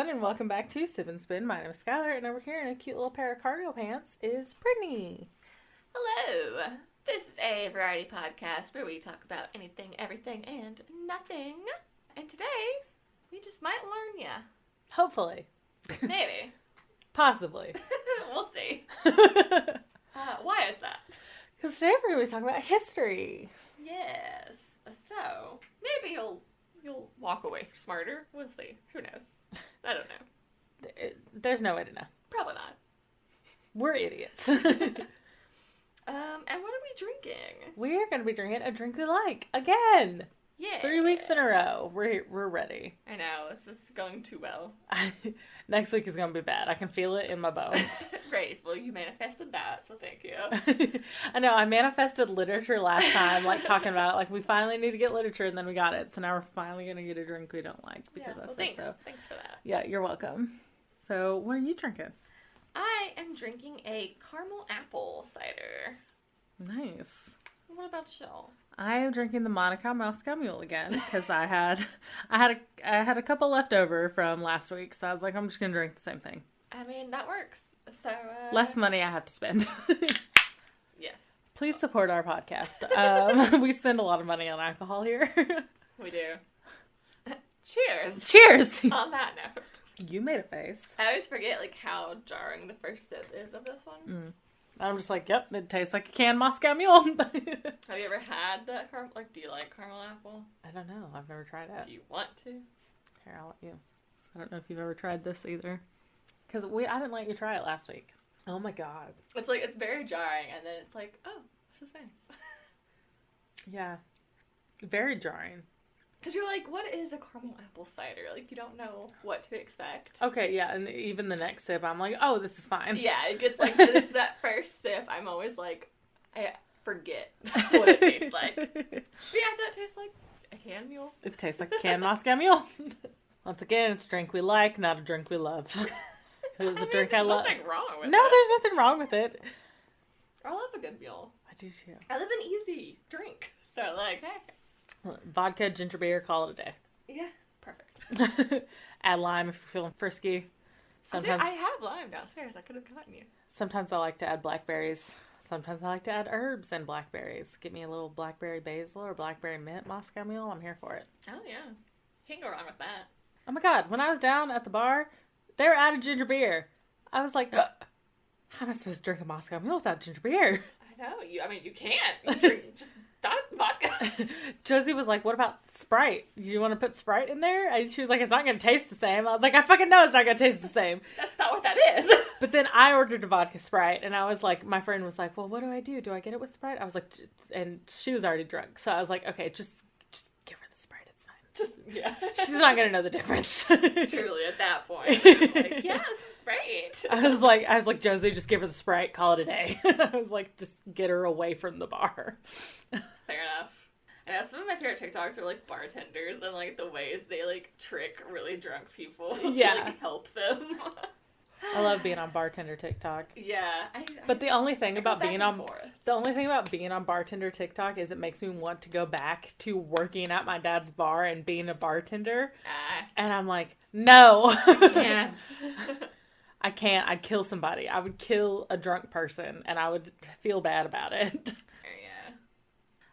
and welcome back to Sip and Spin. My name is Skylar, and over here in a cute little pair of cargo pants is Brittany. Hello! This is a variety podcast where we talk about anything, everything, and nothing. And today, we just might learn ya. Hopefully. Maybe. Possibly. We'll see. Why is that? Because today we're going to be talking about history. Yes. So, maybe you'll walk away smarter. We'll see. Who knows? I don't know. There's no way to know. Probably not. We're idiots. And what are we drinking? We're going to be drinking a drink we like. Again. Yeah. 3 weeks in a row. We're ready. I know. This is going too well. Next week is going to be bad. I can feel it in my bones. Great. Well, you manifested that, so thank you. I know. I manifested literature last time, talking about it. We finally need to get literature, and then we got it. So now we're finally going to get a drink we don't like. Because yeah, I so said thanks. so. Thanks for that. Yeah, you're welcome. So, what are you drinking? I am drinking a caramel apple cider. Nice. What about you? I am drinking the Moscow Mule again because I had a couple left over from last week, so I was like, I'm just gonna drink the same thing. I mean, that works. So less money I have to spend. Yes. Please support our podcast. We spend a lot of money on alcohol here. We do. Cheers. Cheers. On that note. You made a face. I always forget how jarring the first sip is of this one. Mm. I'm just like, yep, it tastes like a canned Moscow Mule. Have you ever had that caramel? Do you like caramel apple? I don't know. I've never tried it. Do you want to? Here, I'll let you. I don't know if you've ever tried this either. Because I didn't let you try it last week. Oh my god. It's very jarring, and then it's like, oh, this is nice. Yeah. Very jarring. Because you're like, what is a caramel apple cider? You don't know what to expect. Okay, yeah, and even the next sip, I'm like, oh, this is fine. Yeah, it gets that first sip, I'm always like, I forget what it tastes like. But yeah, that tastes like a canned mule. It tastes like a canned Moscow Mule. Once again, it's a drink we like, not a drink we love. It was a drink I love. There's nothing wrong with it. No, there's nothing wrong with it. I love a good mule. I do too. I live an easy drink. So, hey. Vodka, ginger beer, call it a day. Yeah, perfect. Add lime if you're feeling frisky. Sometimes I have lime downstairs. I could have gotten you. Sometimes I like to add blackberries. Sometimes I like to add herbs and blackberries. Give me a little blackberry basil or blackberry mint Moscow Mule. I'm here for it. Oh, yeah. Can't go wrong with that. Oh my god, when I was down at the bar, they were out of ginger beer. I was like, how am I supposed to drink a Moscow Mule without ginger beer? I know. You can't. You drink just vodka. Josie was like, what about Sprite? Do you want to put Sprite in there? And she was like, it's not going to taste the same. I was like, I fucking know it's not going to taste the same. That's not what that is. But then I ordered a vodka Sprite, and I was like, my friend was like, well, what do I do? Do I get it with Sprite? I was like, and she was already drunk. So I was like, okay, just give her the Sprite. It's fine. Yeah. She's not going to know the difference. Truly, at that point. Like, yes, right. I was like, Josie, just give her the Sprite, call it a day. I was like, just get her away from the bar. Fair enough. I know some of my favorite TikToks are bartenders and the ways they trick really drunk people to help them. I love being on bartender TikTok. Yeah. But the only thing about being on bartender TikTok is it makes me want to go back to working at my dad's bar and being a bartender. And I'm like, no. I can't. I can't. I'd kill somebody. I would kill a drunk person and I would feel bad about it. Yeah.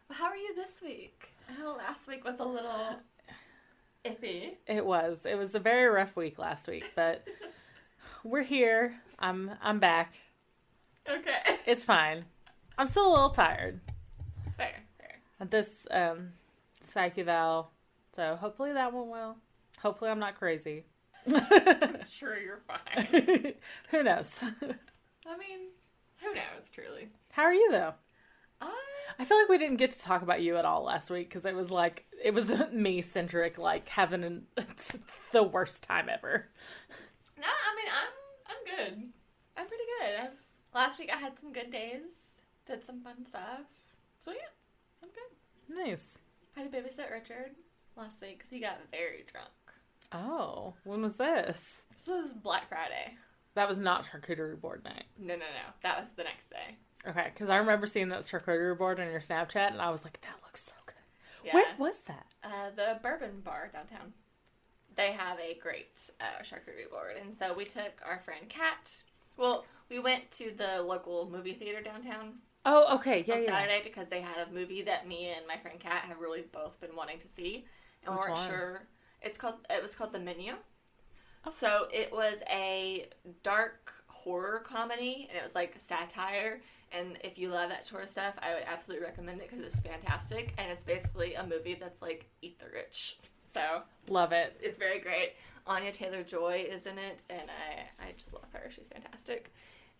Well, how are you this week? I know last week was a little iffy. It was a very rough week last week, but we're here. I'm back. Okay. It's fine. I'm still a little tired. Fair. At this psych eval, so hopefully that went well. Hopefully I'm not crazy. I'm sure you're fine. Who knows? I mean, who knows, truly. How are you, though? I feel like we didn't get to talk about you at all last week, because it was me-centric, having the worst time ever. No, I mean, I'm good. I'm pretty good. Last week I had some good days. Did some fun stuff. So yeah, I'm good. Nice. I had to babysit Richard last week because he got very drunk. Oh, when was this? This was Black Friday. That was not charcuterie board night. No. That was the next day. Okay, because I remember seeing that charcuterie board on your Snapchat, and I was like, that looks so good. Yeah. Where was that? The Bourbon Bar downtown. they have a great charcuterie board. And so we took our friend Kat. Well, we went to the local movie theater downtown. Oh, okay. Yeah, on Saturday because they had a movie that me and my friend Kat have really both been wanting to see. And we weren't sure. It was called The Menu. Oh. So it was a dark horror comedy, and it was like satire. And if you love that sort of stuff, I would absolutely recommend it because it's fantastic. And it's basically a movie that's like Eat the Rich. So love it. It's very great. Anya Taylor-Joy is in it, and I just love her. She's fantastic.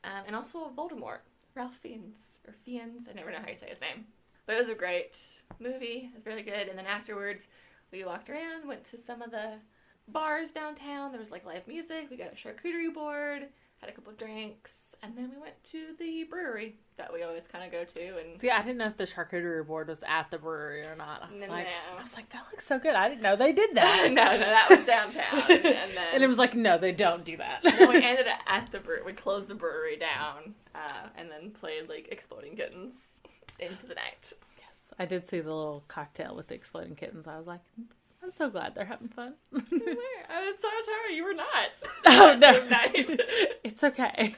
And also Voldemort, Ralph Fiennes, I never know how you say his name. But it was a great movie. It was really good. And then afterwards, we walked around, went to some of the bars downtown. There was like live music. We got a charcuterie board, had a couple of drinks, and then we went to the brewery that we always kind of go to. And see, I didn't know if the charcuterie board was at the brewery or not. I was like, that looks so good. I didn't know they did that. no, that was downtown. And it was like, no, they don't do that. Then we ended up at the brewery. We closed the brewery down, and then played like Exploding Kittens into the night. Yes, I did see the little cocktail with the Exploding Kittens. I was like, I'm so glad they're having fun. I'm so sorry you were not. Oh, no. Night. It's okay.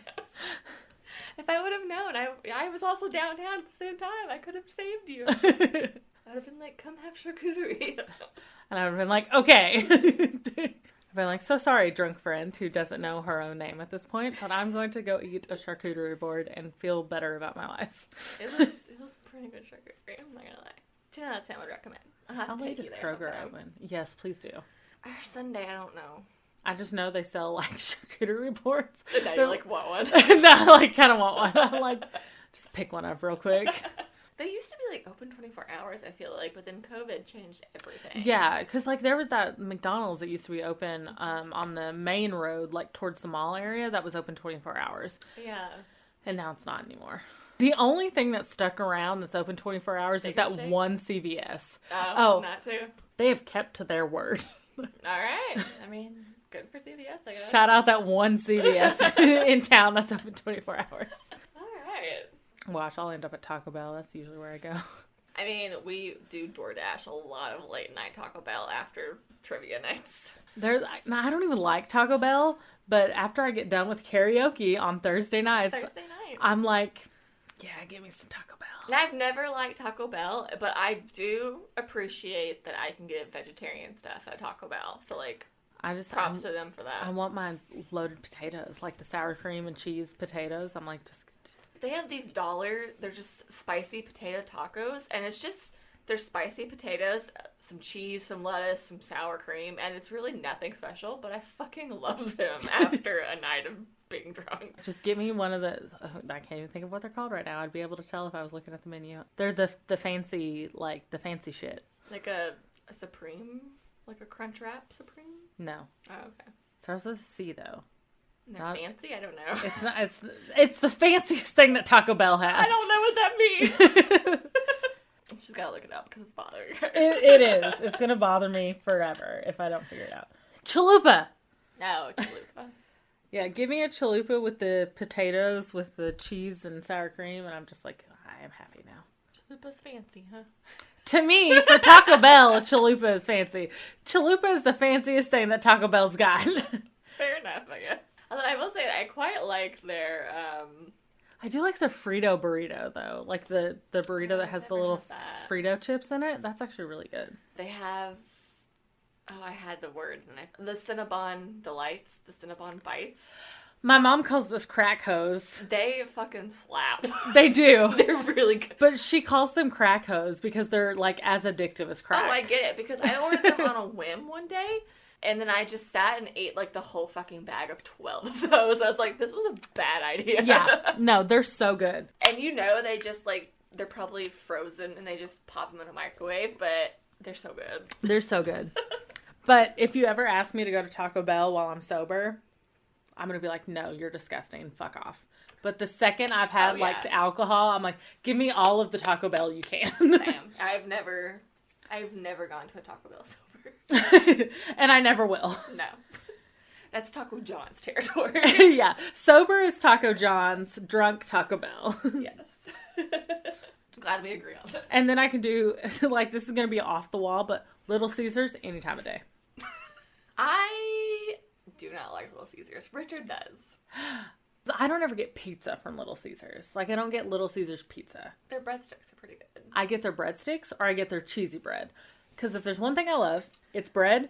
If I would have known, I was also downtown at the same time. I could have saved you. I would have been like, come have charcuterie. And I would have been like, okay. I've been like, so sorry, drunk friend who doesn't know her own name at this point, but I'm going to go eat a charcuterie board and feel better about my life. It was pretty good charcuterie, I'm not gonna lie. 10 out of 10 would recommend. How late is Kroger open? Yes, please do. Or Sunday, I don't know. I just know they sell like charcuterie boards. And now you like want one. No, I like kind of want one. I'm like, just pick one up real quick. They used to be like open 24 hours, I feel like, but then COVID changed everything. Yeah, because like there was that McDonald's that used to be open on the main road, like towards the mall area, that was open 24 hours. Yeah. And now it's not anymore. The only thing that's stuck around that's open 24 hours is that one CVS. Oh, not too. They have kept to their word. All right. I mean, good for CVS, I guess. Shout out that one CVS in town that's open 24 hours. All right. Watch, I'll end up at Taco Bell. That's usually where I go. I mean, we do DoorDash a lot of late night Taco Bell after trivia nights. I don't even like Taco Bell, but after I get done with karaoke on Thursday nights, I'm like, yeah, give me some Taco Bell. And I've never liked Taco Bell, but I do appreciate that I can get vegetarian stuff at Taco Bell. So, like, props to them for that. I want my loaded potatoes, like the sour cream and cheese potatoes. I'm like, just... They have these they're just spicy potato tacos, and it's just, they're spicy potatoes, some cheese, some lettuce, some sour cream, and it's really nothing special, but I fucking love them after a night of being drunk. Just give me one of the, I can't even think of what they're called right now. I'd be able to tell if I was looking at the menu. They're the fancy, like, the fancy shit. Like a Supreme? Like a Crunchwrap Supreme? No. Oh, okay. Starts with a C, though. They're fancy? I don't know. It's not. It's the fanciest thing that Taco Bell has. I don't know what that means. She's gotta look it up because it's bothering her. It is. It's gonna bother me forever if I don't figure it out. Chalupa. No, chalupa. Yeah, give me a chalupa with the potatoes, with the cheese and sour cream, and I'm just like, I am happy now. Chalupa's fancy, huh? To me, for Taco Bell, a chalupa is fancy. Chalupa is the fanciest thing that Taco Bell's got. Fair enough, I guess. Although I will say that I quite like their, I do like the Frito burrito, though. Like the burrito that has the little Frito chips in it. That's actually really good. They have, I had the word. The Cinnabon Delights, the Cinnabon Bites. My mom calls this crack hose. They fucking slap. They do. They're really good. But she calls them crack hose because they're, like, as addictive as crack. Oh, I get it. Because I ordered them on a whim one day. And then I just sat and ate, like, the whole fucking bag of 12 of those. I was like, this was a bad idea. Yeah. No, they're so good. And you know, they just, like, they're probably frozen and they just pop them in a microwave, but they're so good. They're so good. But if you ever ask me to go to Taco Bell while I'm sober, I'm going to be like, no, you're disgusting. Fuck off. But the second I've had, like, alcohol, I'm like, give me all of the Taco Bell you can. Sam, I've never gone to a Taco Bell sober. And I never will. No. That's Taco John's territory. Yeah. Sober is Taco John's, drunk Taco Bell. Yes. Glad we agree on that. And then I can do, like, this is going to be off the wall, but Little Caesars any time of day. I do not like Little Caesars. Richard does. I don't ever get pizza from Little Caesars. Like, I don't get Little Caesars pizza. Their breadsticks are pretty good. I get their breadsticks or I get their cheesy bread. Because if there's one thing I love, it's bread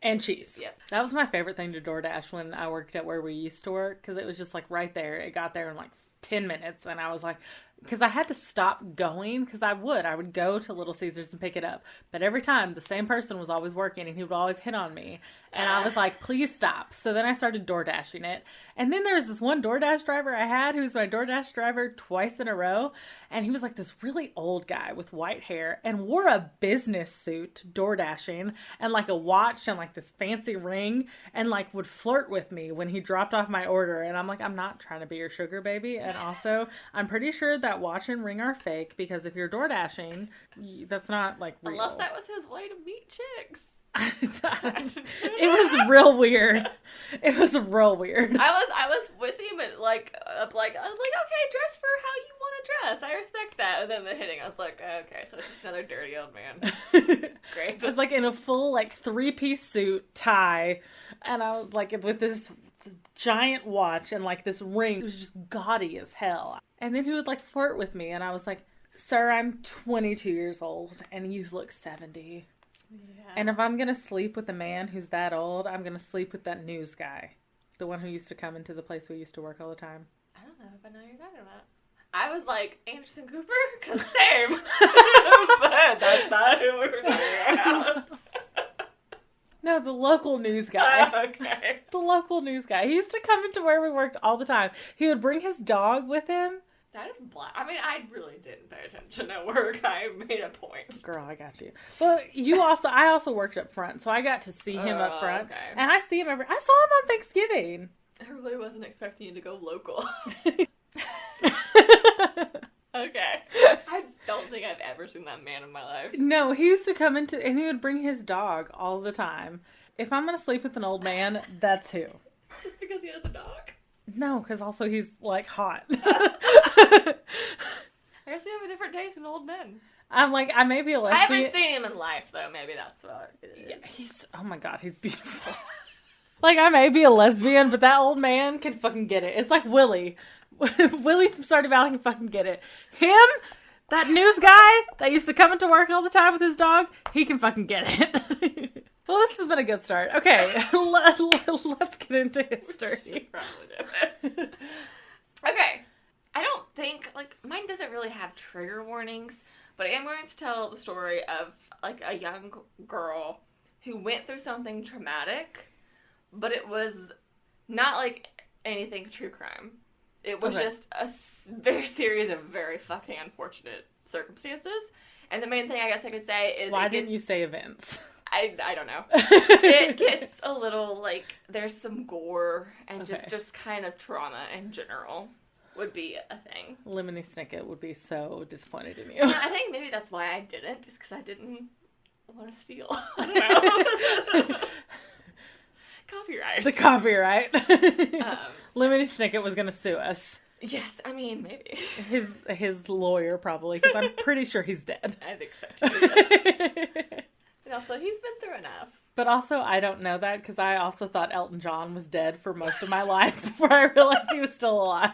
and cheese. Yes. That was my favorite thing to DoorDash when I worked at where we used to work. Because it was just like right there. It got there in like 10 minutes. And I was like, because I had to stop going because I would go to Little Caesars and pick it up. But every time the same person was always working and he would always hit on me. And I was like, please stop. So then I started DoorDashing it. And then there was this one DoorDash driver I had who was my DoorDash driver twice in a row. And he was like this really old guy with white hair and wore a business suit DoorDashing and like a watch and like this fancy ring and like would flirt with me when he dropped off my order. And I'm like, I'm not trying to be your sugar baby. And also, I'm pretty sure that watch and ring are fake because if you're DoorDashing, that's not like real. Unless that was his way to meet chicks. It was real weird. It was real weird. I was with him and like I was like, okay, dress for how you want to dress. I respect that. And then the hitting, I was like, okay, so it's just another dirty old man. Great. I was like in a full like 3-piece suit, tie, and I was like with this giant watch and like this ring. It was just gaudy as hell. And then he would like flirt with me, and I was like, sir, I'm 22 years old, and you look 70. Yeah. And if I'm going to sleep with a man who's that old, I'm going to sleep with that news guy. The one who used to come into the place we used to work all the time. I don't know if I know you're talking about. I was like, Anderson Cooper? Because same. But that's not who we were talking about. No, the local news guy. Okay. The local news guy. He used to come into where we worked all the time. He would bring his dog with him. That is black. I mean, I really didn't pay attention at work. I made a point. Girl, I got you. Well, I also worked up front, so I got to see him up front. Okay. And I see him I saw him on Thanksgiving. I really wasn't expecting you to go local. Okay. I don't think I've ever seen that man in my life. No, he used to come and he would bring his dog all the time. If I'm going to sleep with an old man, that's who. Just because he has a dog? No, because also he's, like, hot. I guess we have a different taste in old men. I'm like, I may be a lesbian. I haven't seen him in life, though. Maybe that's what it is. Yeah, oh my God, he's beautiful. Like, I may be a lesbian, but that old man can fucking get it. It's like Willie. Willie from Stardew Valley can fucking get it. Him, that news guy that used to come into work all the time with his dog, he can fucking get it. Well, this has been a good start. Okay, let's get into history. Okay, I don't think, like, mine doesn't really have trigger warnings, but I am going to tell the story of, like, a young girl who went through something traumatic, but it was not, like, anything true crime. It was just a very series of very fucking unfortunate circumstances. And the main thing I guess I could say is... Why didn't you say events? I don't know. It gets a little, like, there's some gore and just kind of trauma in general would be a thing. Lemony Snicket would be so disappointed in you. Yeah, I think maybe that's why I didn't, just because I didn't want to steal. I don't know. Copyright. The copyright. Lemony Snicket was going to sue us. Yes, I mean, maybe. His lawyer, probably, because I'm pretty sure he's dead. I think so, too. And also, he's been through enough. But also, I don't know that, because I also thought Elton John was dead for most of my life before I realized he was still alive.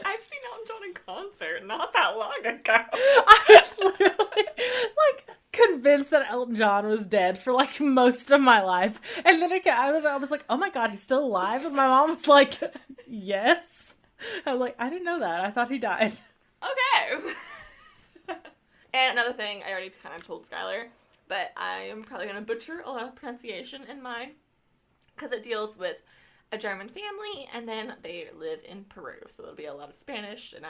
I've seen Elton John in concert not that long ago. I was literally, like, convinced that Elton John was dead for, like, most of my life. And then I was like, oh my God, he's still alive? And my mom was like, yes. I was like, I didn't know that. I thought he died. Okay. And another thing I already kind of told Skylar, but I am probably going to butcher a lot of pronunciation in mine, because it deals with a German family, and then they live in Peru, so there'll be a lot of Spanish, and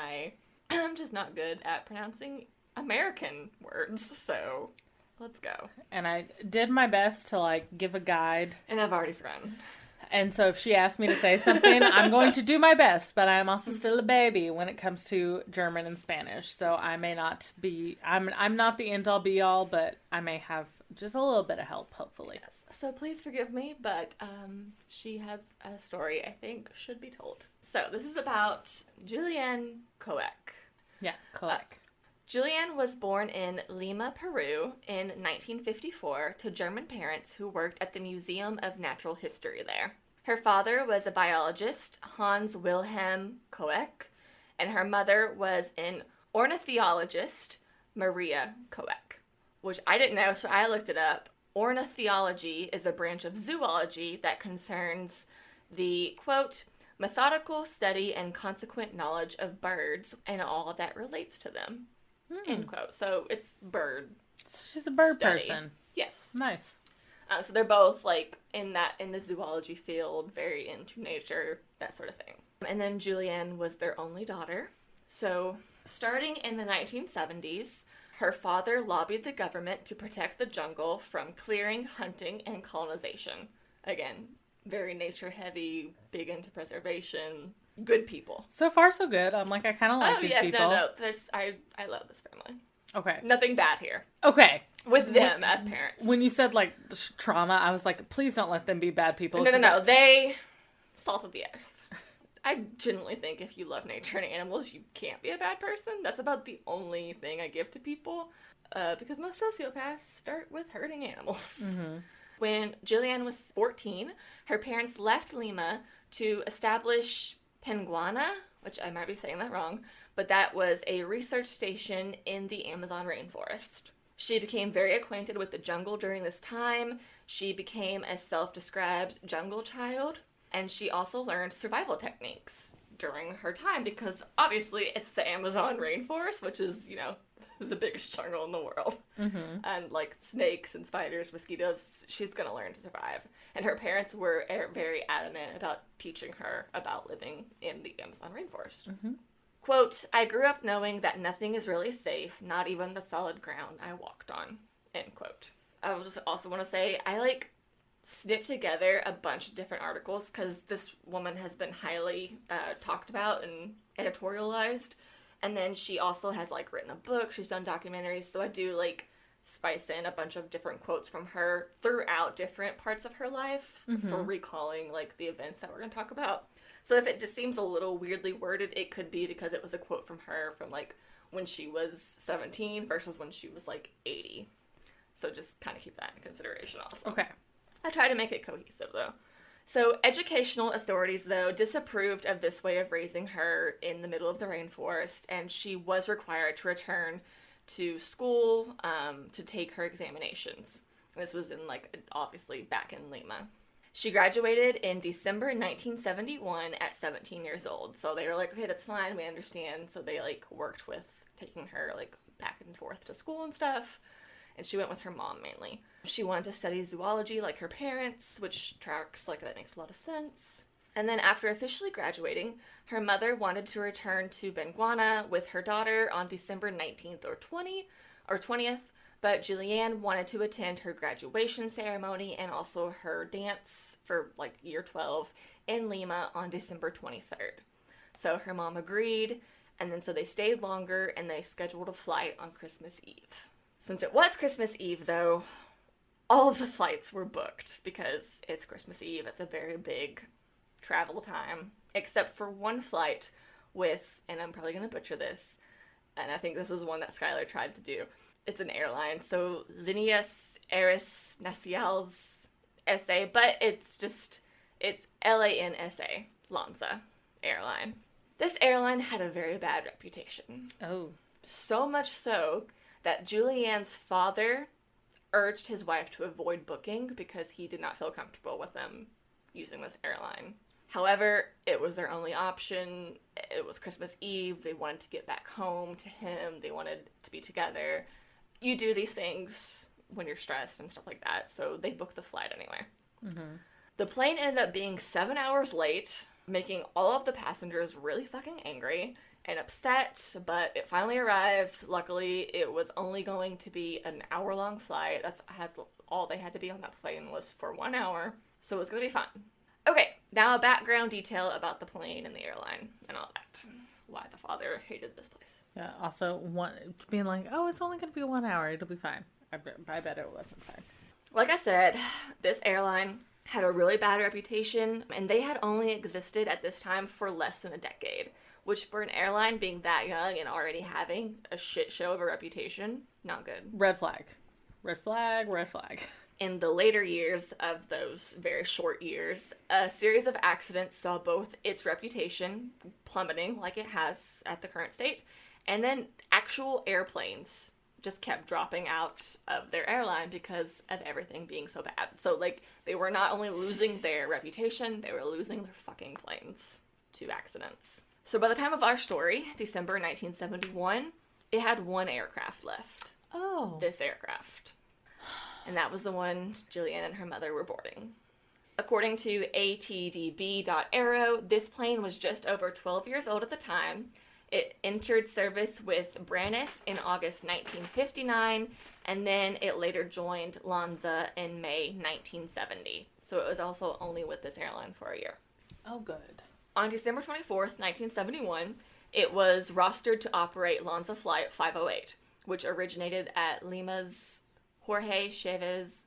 I'm just not good at pronouncing American words, so let's go. And I did my best to, like, give a guide. And I've already forgotten. And so if she asks me to say something, I'm going to do my best, but I'm also still a baby when it comes to German and Spanish. So I may not be, I'm not the end all be all, but I may have just a little bit of help, hopefully. Yes. So please forgive me, but she has a story I think should be told. So this is about Julianne Koek. Yeah, Koek. Julianne was born in Lima, Peru in 1954 to German parents who worked at the Museum of Natural History there. Her father was a biologist, Hans Wilhelm Koech, and her mother was an ornithologist, Maria Koech, which I didn't know, so I looked it up. Ornithology is a branch of zoology that concerns the, quote, methodical study and consequent knowledge of birds and all that relates to them, end quote. So it's bird She's a bird study. person. Yes. Nice. So they're both, like, in the zoology field, very into nature, that sort of thing. And then Julianne was their only daughter. So starting in the 1970s, her father lobbied the government to protect the jungle from clearing, hunting, and colonization. Again, very nature-heavy, big into preservation, good people. So far, so good. I'm like, I kind of like these people. No. I love this family. Okay. Nothing bad here. Okay. With them as parents. When you said, like, trauma, I was like, please don't let them be bad people. No. They salted the earth. I genuinely think if you love nature and animals, you can't be a bad person. That's about the only thing I give to people. Because most sociopaths start with hurting animals. Mm-hmm. When Julianne was 14, her parents left Lima to establish Penguana, which I might be saying that wrong, but that was a research station in the Amazon rainforest. She became very acquainted with the jungle during this time. She became a self-described jungle child, and she also learned survival techniques during her time because obviously it's the Amazon rainforest, which is, you know, the biggest jungle in the world. Mm-hmm. And like snakes and spiders, mosquitoes, she's going to learn to survive. And her parents were very adamant about teaching her about living in the Amazon rainforest. Mm-hmm. Quote, I grew up knowing that nothing is really safe, not even the solid ground I walked on, end quote. I just also want to say, I snipped together a bunch of different articles because this woman has been highly talked about and editorialized. And then she also has written a book. She's done documentaries. So I do spice in a bunch of different quotes from her throughout different parts of her life for recalling the events that we're going to talk about. So if it just seems a little weirdly worded, it could be because it was a quote from her from when she was 17 versus when she was 80. So just kind of keep that in consideration also. Okay. I try to make it cohesive though. So educational authorities, though, disapproved of this way of raising her in the middle of the rainforest, and she was required to return to school to take her examinations. This was in, obviously back in Lima. She graduated in December 1971 at 17 years old. So they were like, okay, that's fine, we understand. So they, worked with taking her, back and forth to school and stuff. And she went with her mom mainly. She wanted to study zoology like her parents, which tracks, that makes a lot of sense. And then after officially graduating, her mother wanted to return to Benguana with her daughter on December 19th or 20th, but Julianne wanted to attend her graduation ceremony and also her dance for, year 12 in Lima on December 23rd. So her mom agreed, and then so they stayed longer, and they scheduled a flight on Christmas Eve. Since it was Christmas Eve, though, all of the flights were booked because it's Christmas Eve. It's a very big travel time, except for one flight with, and I'm probably going to butcher this, and I think this is one that Skylar tried to do. It's an airline, so Líneas Aéreas Nacionales S.A., but it's LANSA, Lanza Airline. This airline had a very bad reputation. Oh. So much so that Julianne's father urged his wife to avoid booking because he did not feel comfortable with them using this airline. However, it was their only option. It was Christmas Eve. They wanted to get back home to him. They wanted to be together. You do these things when you're stressed and stuff like that, so they booked the flight anyway. Mm-hmm. The plane ended up being 7 hours late, making all of the passengers really fucking angry and upset, but it finally arrived. Luckily, it was only going to be an hour-long flight. All they had to be on that plane was for 1 hour, so it was going to be fun. Okay, now a background detail about the plane and the airline and all that. Why the father hated this place. Yeah, also being oh, it's only going to be 1 hour. It'll be fine. I bet it wasn't fine. Like I said, this airline had a really bad reputation, and they had only existed at this time for less than a decade, which for an airline being that young and already having a shit show of a reputation, not good. Red flag. Red flag, red flag. In the later years of those very short years, a series of accidents saw both its reputation plummeting like it has at the current state, and then actual airplanes just kept dropping out of their airline because of everything being so bad. So, like, they were not only losing their reputation, they were losing their fucking planes to accidents. So by the time of our story, December 1971, it had one aircraft left. Oh. This aircraft. And that was the one Julianne and her mother were boarding. According to atdb.aero, this plane was just over 12 years old at the time. It entered service with Braniff in August 1959, and then it later joined Lanza in May 1970. So it was also only with this airline for a year. Oh, good. On December 24th, 1971, it was rostered to operate Lanza Flight 508, which originated at Lima's Jorge Chavez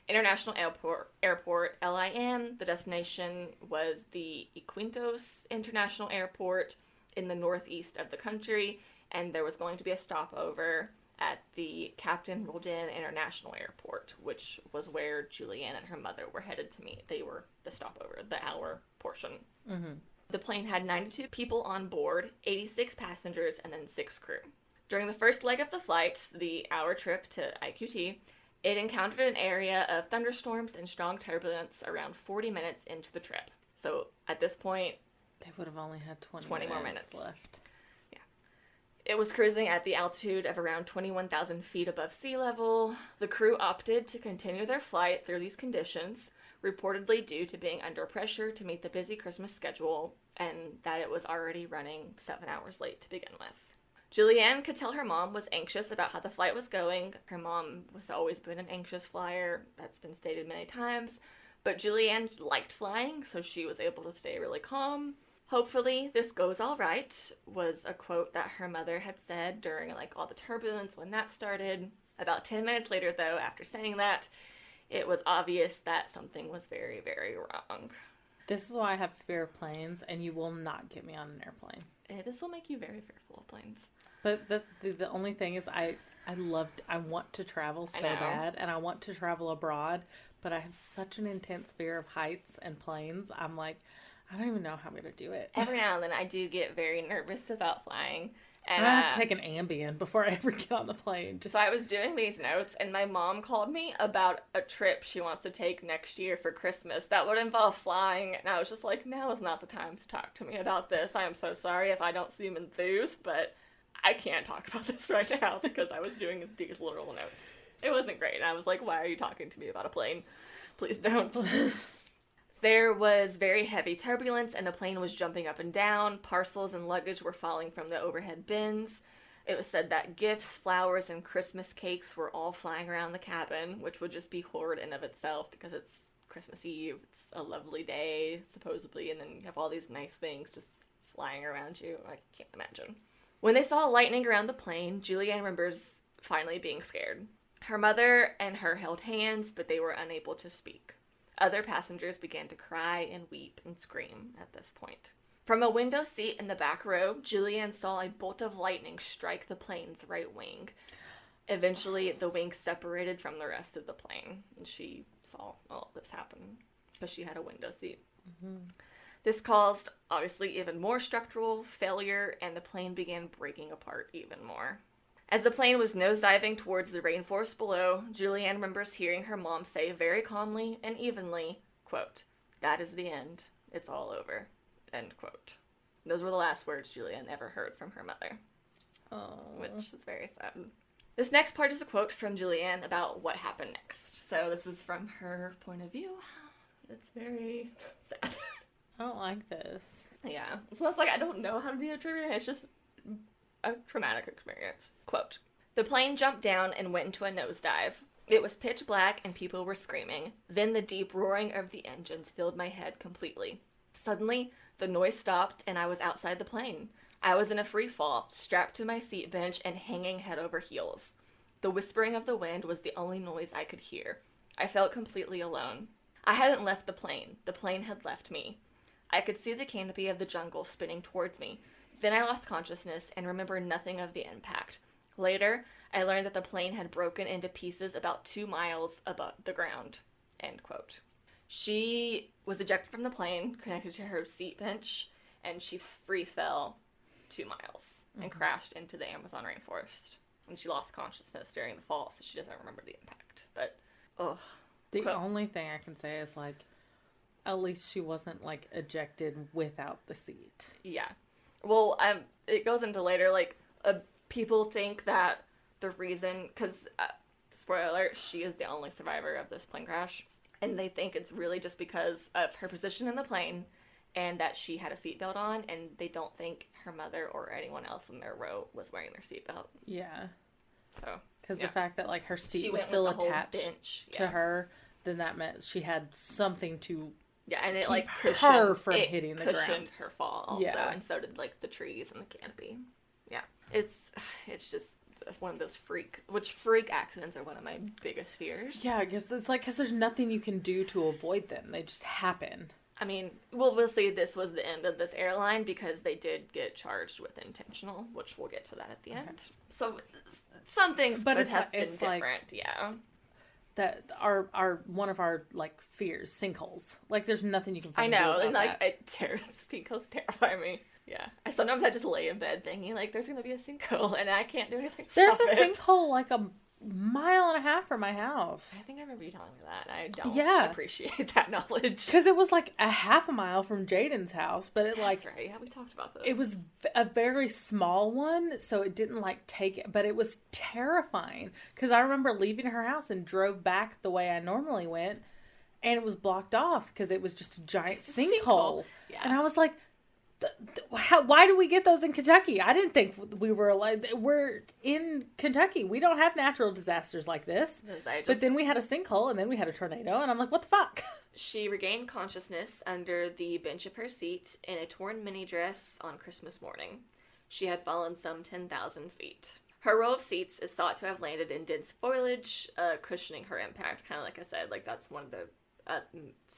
International Airport, LIM. The destination was the Iquitos International Airport in the northeast of the country, and there was going to be a stopover at the Captain Roldan International Airport, which was where Julianne and her mother were headed to meet. They were the stopover, the hour portion. Mm-hmm. The plane had 92 people on board, 86 passengers, and then 6 crew. During the first leg of the flight, the hour trip to IQT, it encountered an area of thunderstorms and strong turbulence around 40 minutes into the trip. So at this point, they would have only had 20 more minutes left. Yeah. It was cruising at the altitude of around 21,000 feet above sea level. The crew opted to continue their flight through these conditions, reportedly due to being under pressure to meet the busy Christmas schedule, and that it was already running 7 hours late to begin with. Julianne could tell her mom was anxious about how the flight was going. Her mom has always been an anxious flyer. That's been stated many times. But Julianne liked flying, so she was able to stay really calm. Hopefully, this goes all right, was a quote that her mother had said during, like, all the turbulence when that started. About 10 minutes later, though, after saying that, it was obvious that something was very, very wrong. This is why I have fear of planes, and you will not get me on an airplane. This will make you very fearful of planes. But that's the only thing is I want to travel so bad, and I want to travel abroad, but I have such an intense fear of heights and planes. I'm like, I don't even know how I'm going to do it. Every now and then I do get very nervous about flying. And I have to take an Ambien before I ever get on the plane. So I was doing these notes, and my mom called me about a trip she wants to take next year for Christmas that would involve flying, and I was just like, now is not the time to talk to me about this. I am so sorry if I don't seem enthused, but I can't talk about this right now because I was doing these literal notes. It wasn't great, and I was like, why are you talking to me about a plane? Please don't. There was very heavy turbulence, and the plane was jumping up and down. Parcels and luggage were falling from the overhead bins. It was said that gifts, flowers, and Christmas cakes were all flying around the cabin, which would just be horrid in of itself because it's Christmas Eve. It's a lovely day, supposedly, and then you have all these nice things just flying around you. I can't imagine. When they saw lightning around the plane, Julianne remembers finally being scared. Her mother and her held hands, but they were unable to speak. Other passengers began to cry and weep and scream at this point. From a window seat in the back row, Julianne saw a bolt of lightning strike the plane's right wing. Eventually, the wing separated from the rest of the plane, and she saw all of this happen because she had a window seat. Mm-hmm. This caused, obviously, even more structural failure, and the plane began breaking apart even more. As the plane was nosediving towards the rainforest below, Julianne remembers hearing her mom say very calmly and evenly, quote, "That is the end. It's all over." End quote. Those were the last words Julianne ever heard from her mother. Oh. Which is very sad. This next part is a quote from Julianne about what happened next. So this is from her point of view. It's very sad. I don't like this. Yeah. So it's like I don't know how to do a trivia. It's just a traumatic experience. Quote, "The plane jumped down and went into a nosedive. It was pitch black and people were screaming. Then the deep roaring of the engines filled my head completely. Suddenly, the noise stopped and I was outside the plane. I was in a free fall, strapped to my seat bench and hanging head over heels. The whispering of the wind was the only noise I could hear. I felt completely alone. I hadn't left the plane. The plane had left me. I could see the canopy of the jungle spinning towards me. Then I lost consciousness and remember nothing of the impact. Later, I learned that the plane had broken into pieces about 2 miles above the ground. End quote. She was ejected from the plane, connected to her seat bench, and she free fell 2 miles and crashed into the Amazon rainforest. And she lost consciousness during the fall, so she doesn't remember the impact. But, The only thing I can say is, like, at least she wasn't, like, ejected without the seat. Yeah. Well, it goes into later, like, people think that the reason, because, spoiler alert, she is the only survivor of this plane crash, and they think it's really just because of her position in the plane, and that she had a seatbelt on, and they don't think her mother or anyone else in their row was wearing their seatbelt. Yeah. So. Because the fact that, like, her seat she was still attached bench, to her, then that meant she had something to and it, keep like, her from hitting the ground. cushioned her fall also, and so did, like, the trees and the canopy. Yeah. It's just one of those freak accidents are one of my biggest fears. Yeah, because there's nothing you can do to avoid them. They just happen. I mean, we'll see this was the end of this airline because they did get charged with intentional, which we'll get to that at the end. So some things could have been different, like, yeah. That are one of our, like, fears, sinkholes. Like, there's nothing you can I do know, about and, like, that. sinkholes terrify me. Yeah. Sometimes I just lay in bed thinking, like, there's gonna be a sinkhole, and I can't do anything to There's stop a it. sinkhole, like, a mile and a half from my house. I think I remember you telling me that. I don't appreciate that knowledge. Because it was, like, a half a mile from Jaden's house, but That's right. Yeah, we talked about that. It was a very small one, so it didn't, like, take it, but it was terrifying. Because I remember leaving her house and drove back the way I normally went, and it was blocked off because it was just a giant sinkhole. Yeah. And I was like, why do we get those in Kentucky? I didn't think we were alive. We're in Kentucky. We don't have natural disasters like this. But then we had a sinkhole, and then we had a tornado, and I'm like, what the fuck? She regained consciousness under the bench of her seat in a torn mini dress on Christmas morning. She had fallen some 10,000 feet. Her row of seats is thought to have landed in dense foliage, cushioning her impact. Kind of like I said, like, that's one of the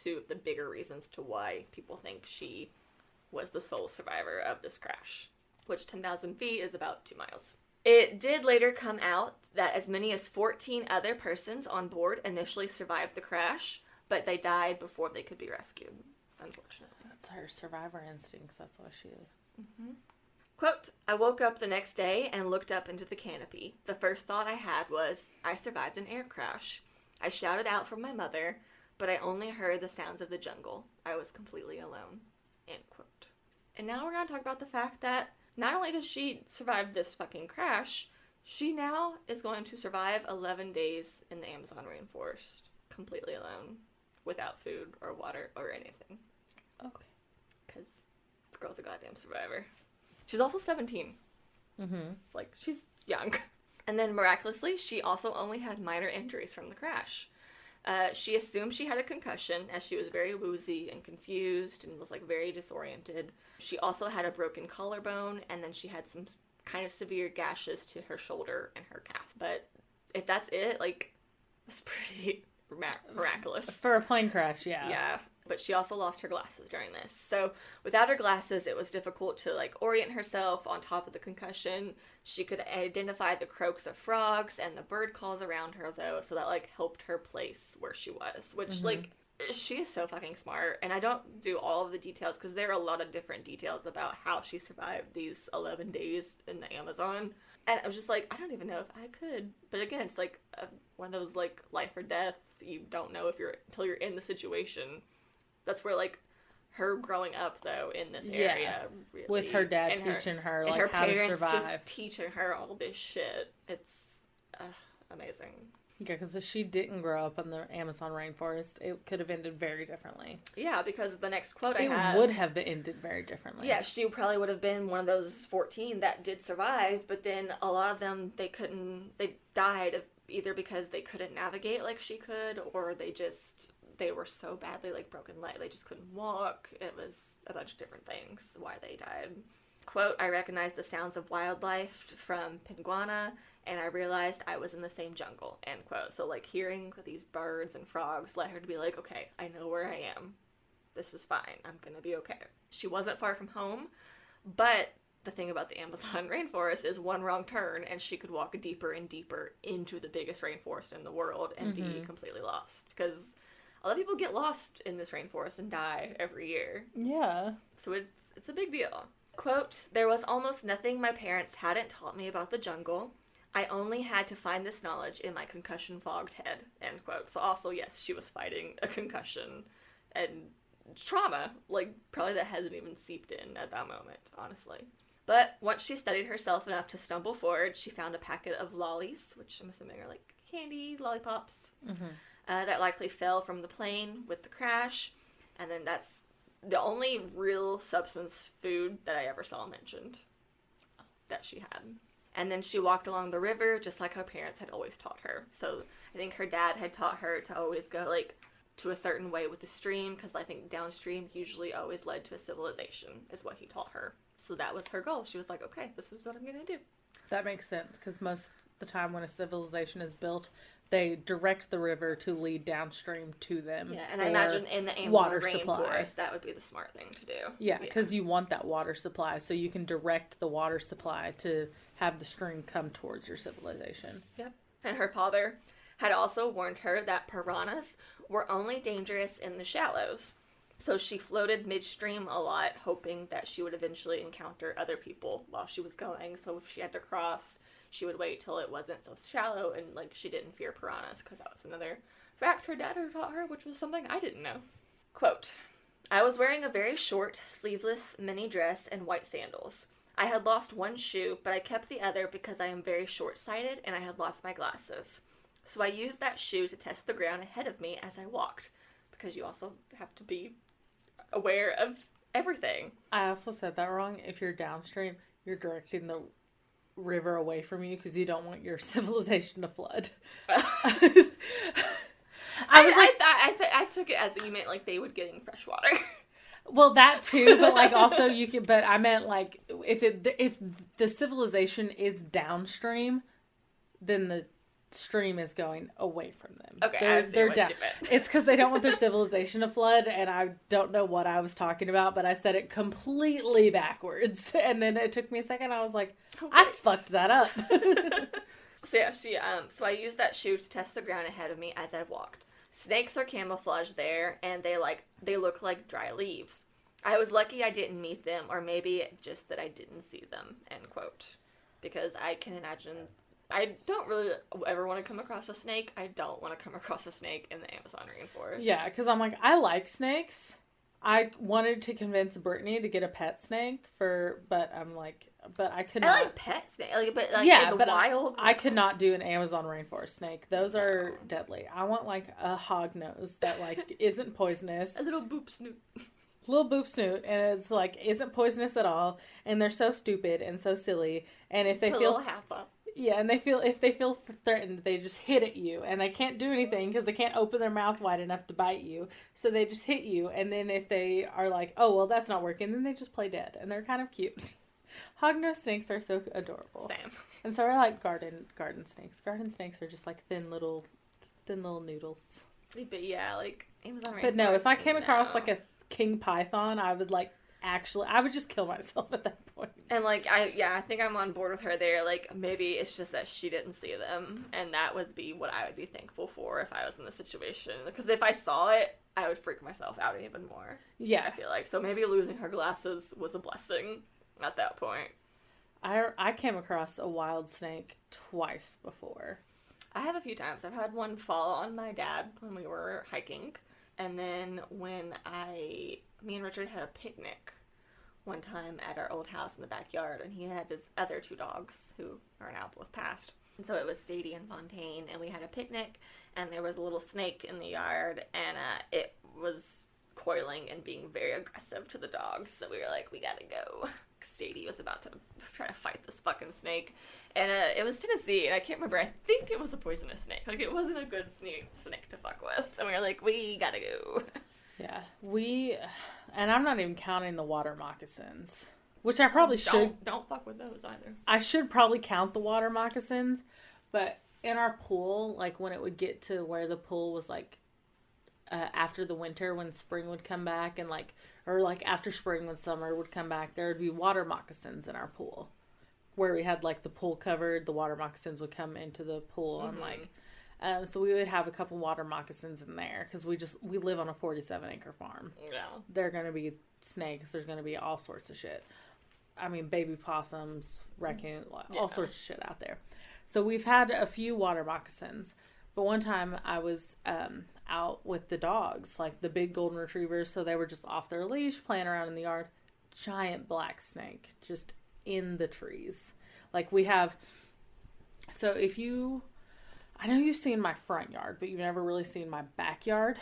two of the bigger reasons to why people think she was the sole survivor of this crash, which 10,000 feet is about 2 miles. It did later come out that as many as 14 other persons on board initially survived the crash, but they died before they could be rescued, unfortunately. That's her survivor instincts. That's why she is. Mm-hmm. Quote, I woke up the next day and looked up into the canopy. The first thought I had was, I survived an air crash. I shouted out for my mother, but I only heard the sounds of the jungle. I was completely alone. End quote. And now we're going to talk about the fact that not only does she survive this fucking crash, she now is going to survive 11 days in the Amazon rainforest, completely alone, without food or water or anything. Okay. Because the girl's a goddamn survivor. She's also 17. Mm-hmm. It's like, she's young. And then miraculously, she also only had minor injuries from the crash. She assumed she had a concussion as she was very woozy and confused and was, like, very disoriented. She also had a broken collarbone, and then she had some kind of severe gashes to her shoulder and her calf. But if that's it, like, that's pretty miraculous. For a plane crash, yeah. Yeah. But she also lost her glasses during this. So without her glasses, it was difficult to, like, orient herself on top of the concussion. She could identify the croaks of frogs and the bird calls around her, though, so that, like, helped her place where she was. Which, like, she is so fucking smart. And I don't do all of the details, because there are a lot of different details about how she survived these 11 days in the Amazon. And I was just like, I don't even know if I could. But again, it's, like, one of those, like, life or death. You don't know until you're in the situation. That's where, like, her growing up, though, in this area, really, with her dad teaching her, like, her how to parents survive. just teaching her all this shit. It's amazing. Yeah, because if she didn't grow up in the Amazon rainforest, it could have ended very differently. Yeah, because the next quote it would have ended very differently. Yeah, she probably would have been one of those 14 that did survive, but then a lot of them, they died either because they couldn't navigate like she could, or they were so badly, like, broken leg, they just couldn't walk. It was a bunch of different things why they died. Quote, I recognized the sounds of wildlife from Pinguana, and I realized I was in the same jungle, end quote. So, like, hearing these birds and frogs led her to be like, okay, I know where I am. this is fine. I'm going to be okay. She wasn't far from home, but the thing about the Amazon rainforest is one wrong turn and she could walk deeper and deeper into the biggest rainforest in the world and be completely lost. Because a lot of people get lost in this rainforest and die every year. Yeah. So it's a big deal. Quote, there was almost nothing my parents hadn't taught me about the jungle. I only had to find this knowledge in my concussion-fogged head, end quote. So also, yes, she was fighting a concussion and trauma, like, probably that hasn't even seeped in at that moment, honestly. But once she studied herself enough to stumble forward, she found a packet of lollies, which I'm assuming are like candy, lollipops, that likely fell from the plane with the crash. And then that's the only real substance food that I ever saw mentioned that she had. And then she walked along the river just like her parents had always taught her. So I think her dad had taught her to always go, like, to a certain way with the stream, because I think downstream usually always led to a civilization, is what he taught her. So that was her goal. She was like, okay, this is what I'm going to do. That makes sense, because most of the time when a civilization is built, they direct the river to lead downstream to them. Yeah, and I imagine in the Amazon rainforest, that would be the smart thing to do. Yeah, because you want that water supply, so you can direct the water supply to have the stream come towards your civilization. Yep. And her father had also warned her that piranhas were only dangerous in the shallows. So she floated midstream a lot, hoping that she would eventually encounter other people while she was going. So if she had to cross, she would wait till it wasn't so shallow, and, like, she didn't fear piranhas, because that was another fact her dad had taught her, which was something I didn't know. Quote, I was wearing a very short, sleeveless mini dress and white sandals. I had lost one shoe, but I kept the other because I am very short-sighted and I had lost my glasses. So I used that shoe to test the ground ahead of me as I walked, because you also have to be aware of everything. I also said that wrong. If you're downstream, you're directing the river away from you because you don't want your civilization to flood. I took it as you meant, like, they would get in fresh water. Well, that too, but, like, also you can. But I meant, like, if the civilization is downstream, then the stream is going away from them. Okay, they're down. It's because they don't want their civilization to flood, and I don't know what I was talking about, but I said it completely backwards, and then it took me a second. I was like, I fucked that up. So yeah, so I used that shoe to test the ground ahead of me as I walked. Snakes are camouflaged there, and they look like dry leaves. I was lucky I didn't meet them, or maybe just that I didn't see them, end quote. Because I can imagine, I don't really ever want to come across a snake. I don't want to come across a snake in the Amazon rainforest. Yeah, because I'm like, I like snakes. I wanted to convince Brittany to get a pet snake but I'm like, but I could not. I like pet snakes, but like, in the wild. I could not do an Amazon rainforest snake. Those are deadly. I want, like, a hog nose that, like, isn't poisonous. A little boop snoot. Little boop snoot, and it's, like, isn't poisonous at all, and they're so stupid and so silly, and if they Put feel... little hats on. Yeah, and if they feel threatened, they just hit at you, and they can't do anything because they can't open their mouth wide enough to bite you, so they just hit you, and then if they are like, oh, well, that's not working, then they just play dead, and they're kind of cute. Hognose snakes are so adorable. Same. And so are, like, garden snakes. Garden snakes are just, like, thin little noodles. But yeah, like, Amazon rainforest. But no, if I came across, like, a king python, I would, like, I would just kill myself at that point. And, like, I think I'm on board with her there. Like, maybe it's just that she didn't see them, and that would be what I would be thankful for if I was in the situation. Because if I saw it, I would freak myself out even more. Yeah. I feel like. So maybe losing her glasses was a blessing at that point. I came across a wild snake twice before. I have a few times. I've had one fall on my dad when we were hiking. And then when me and Richard had a picnic one time at our old house in the backyard, and he had his other two dogs who are now both passed. And so it was Sadie and Fontaine, and we had a picnic, and there was a little snake in the yard, and it was coiling and being very aggressive to the dogs. So we were like, we gotta go. Sadie was about to try to fight this fucking snake, and it was Tennessee, and I can't remember. I think it was a poisonous snake. Like, it wasn't a good snake to fuck with. And we were like, we gotta go. Yeah, and I'm not even counting the water moccasins, which I probably should. Don't fuck with those either. I should probably count the water moccasins, but in our pool, like, when it would get to where the pool was, like, after the winter when spring would come back and like, or like after spring when summer would come back, there would be water moccasins in our pool where we had like the pool covered. The water moccasins would come into the pool and like, so we would have a couple water moccasins in there because we live on a 47-acre farm. Yeah. There are going to be snakes. There's going to be all sorts of shit. I mean, baby possums, raccoon, all sorts of shit out there. So we've had a few water moccasins. But one time I was out with the dogs, like the big golden retrievers. So they were just off their leash, playing around in the yard. Giant black snake just in the trees. Like we have, so I know you've seen my front yard, but you've never really seen my backyard.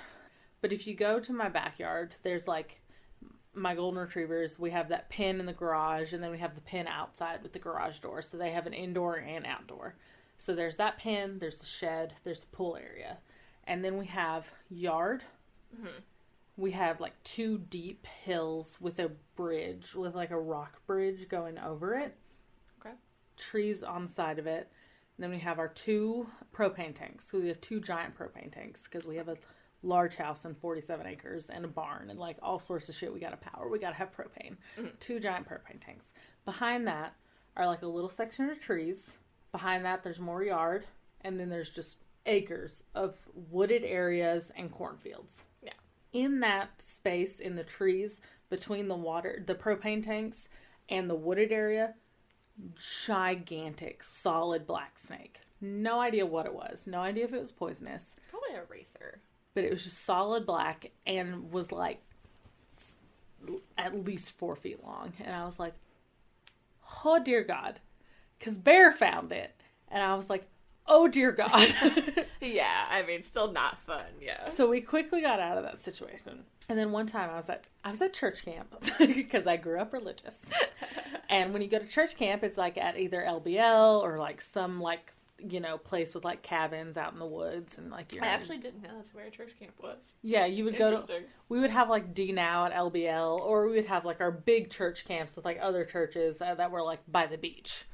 But if you go to my backyard, there's like my golden retrievers. We have that pen in the garage, and then we have the pen outside with the garage door. So they have an indoor and outdoor. So there's that pen, there's the shed, there's the pool area. And then we have yard. Mm-hmm. We have like 2 deep hills with a bridge, with like a rock bridge going over it. Okay. Trees on the side of it. And then we have our 2 propane tanks. So we have 2 giant propane tanks because we have a large house and 47 acres and a barn and like all sorts of shit we got to power. We got to have propane. Mm-hmm. 2 giant propane tanks. Behind that are like a little section of trees. Behind that there's more yard. And then there's just acres of wooded areas and cornfields. Yeah. In that space, in the trees, between the propane tanks and the wooded area, gigantic, solid black snake. No idea what it was. No idea if it was poisonous. Probably a racer. But it was just solid black and was like at least 4 feet long. And I was like, oh dear God. Because Bear found it. And I was like, oh dear God. Yeah, I mean, still not fun, yeah. So we quickly got out of that situation. And then one time I was at church camp because I grew up religious. And when you go to church camp, it's like at either LBL or like some like, you know, place with like cabins out in the woods and like I actually didn't know that's where church camp was. Yeah, you would go to, we would have like D Now at LBL, or we would have like our big church camps with like other churches that were like by the beach.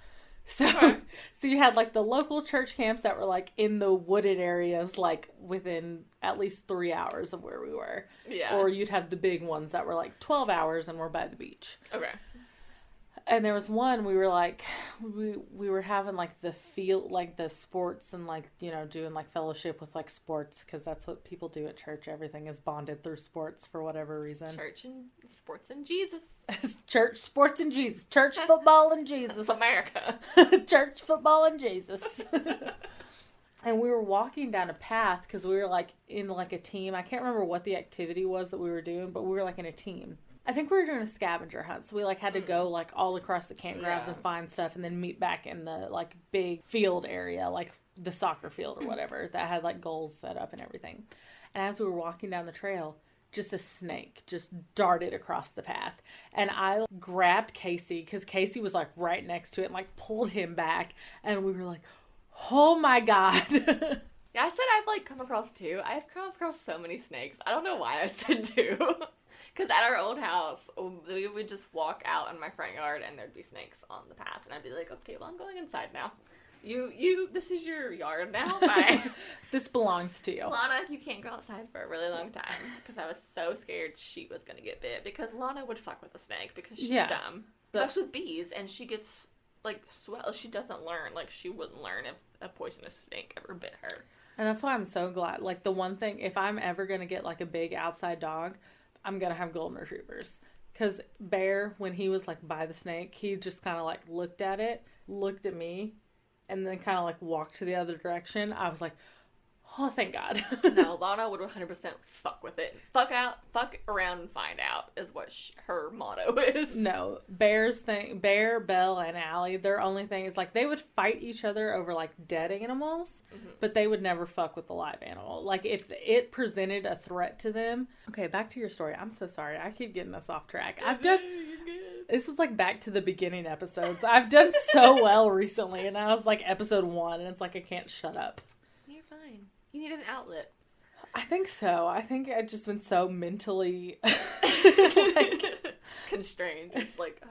So, so you had like the local church camps that were like in the wooded areas, like within at least 3 hours of where we were. Yeah. Or you'd have the big ones that were like 12 hours and were by the beach. Okay. And there was one, we were like, we were having like the field, like the sports and like, you know, doing like fellowship with like sports, because that's what people do at church. Everything is bonded through sports for whatever reason. Church and sports and Jesus. Church, sports, and Jesus. Church, football, and Jesus. America. Church, football, and Jesus. And we were walking down a path because we were like in like a team. I can't remember what the activity was that we were doing, but we were like in a team. I think we were doing a scavenger hunt, so we like had to go like all across the campgrounds and find stuff, and then meet back in the like big field area, like the soccer field or whatever that had like goals set up and everything. And as we were walking down the trail, just a snake just darted across the path, and I grabbed Casey because Casey was like right next to it and like pulled him back, and we were like, oh my God. Yeah, I said I've like come across 2. I've come across so many snakes. I don't know why I said 2. Because at our old house, we would just walk out in my front yard and there'd be snakes on the path. And I'd be like, okay, well, I'm going inside now. This is your yard now. Bye. This belongs to you. Lana, you can't go outside for a really long time. Because I was so scared she was going to get bit. Because Lana would fuck with a snake because she's dumb. Fucks with bees and she gets, like, swell. She doesn't learn. Like, she wouldn't learn if a poisonous snake ever bit her. And that's why I'm so glad. Like, the one thing, if I'm ever going to get, like, a big outside dog, I'm going to have golden retrievers. Because Bear, when he was, like, by the snake, he just kind of, like, looked at it, looked at me, and then kind of, like, walked to the other direction. I was like, oh, thank God. No, Lana would 100% fuck with it. Fuck around and find out is what her motto is. No, Bear, Belle, and Allie, their only thing is, like, they would fight each other over, like, dead animals, but they would never fuck with the live animal. Like, if it presented a threat to them. Okay, back to your story. I'm so sorry. I keep getting us off track. This is, like, back to the beginning episodes. I've done so well recently, and now it's, like, episode 1, and it's like I can't shut up. You're fine. You need an outlet. I think so. I think I've just been so mentally like, constrained. Just like,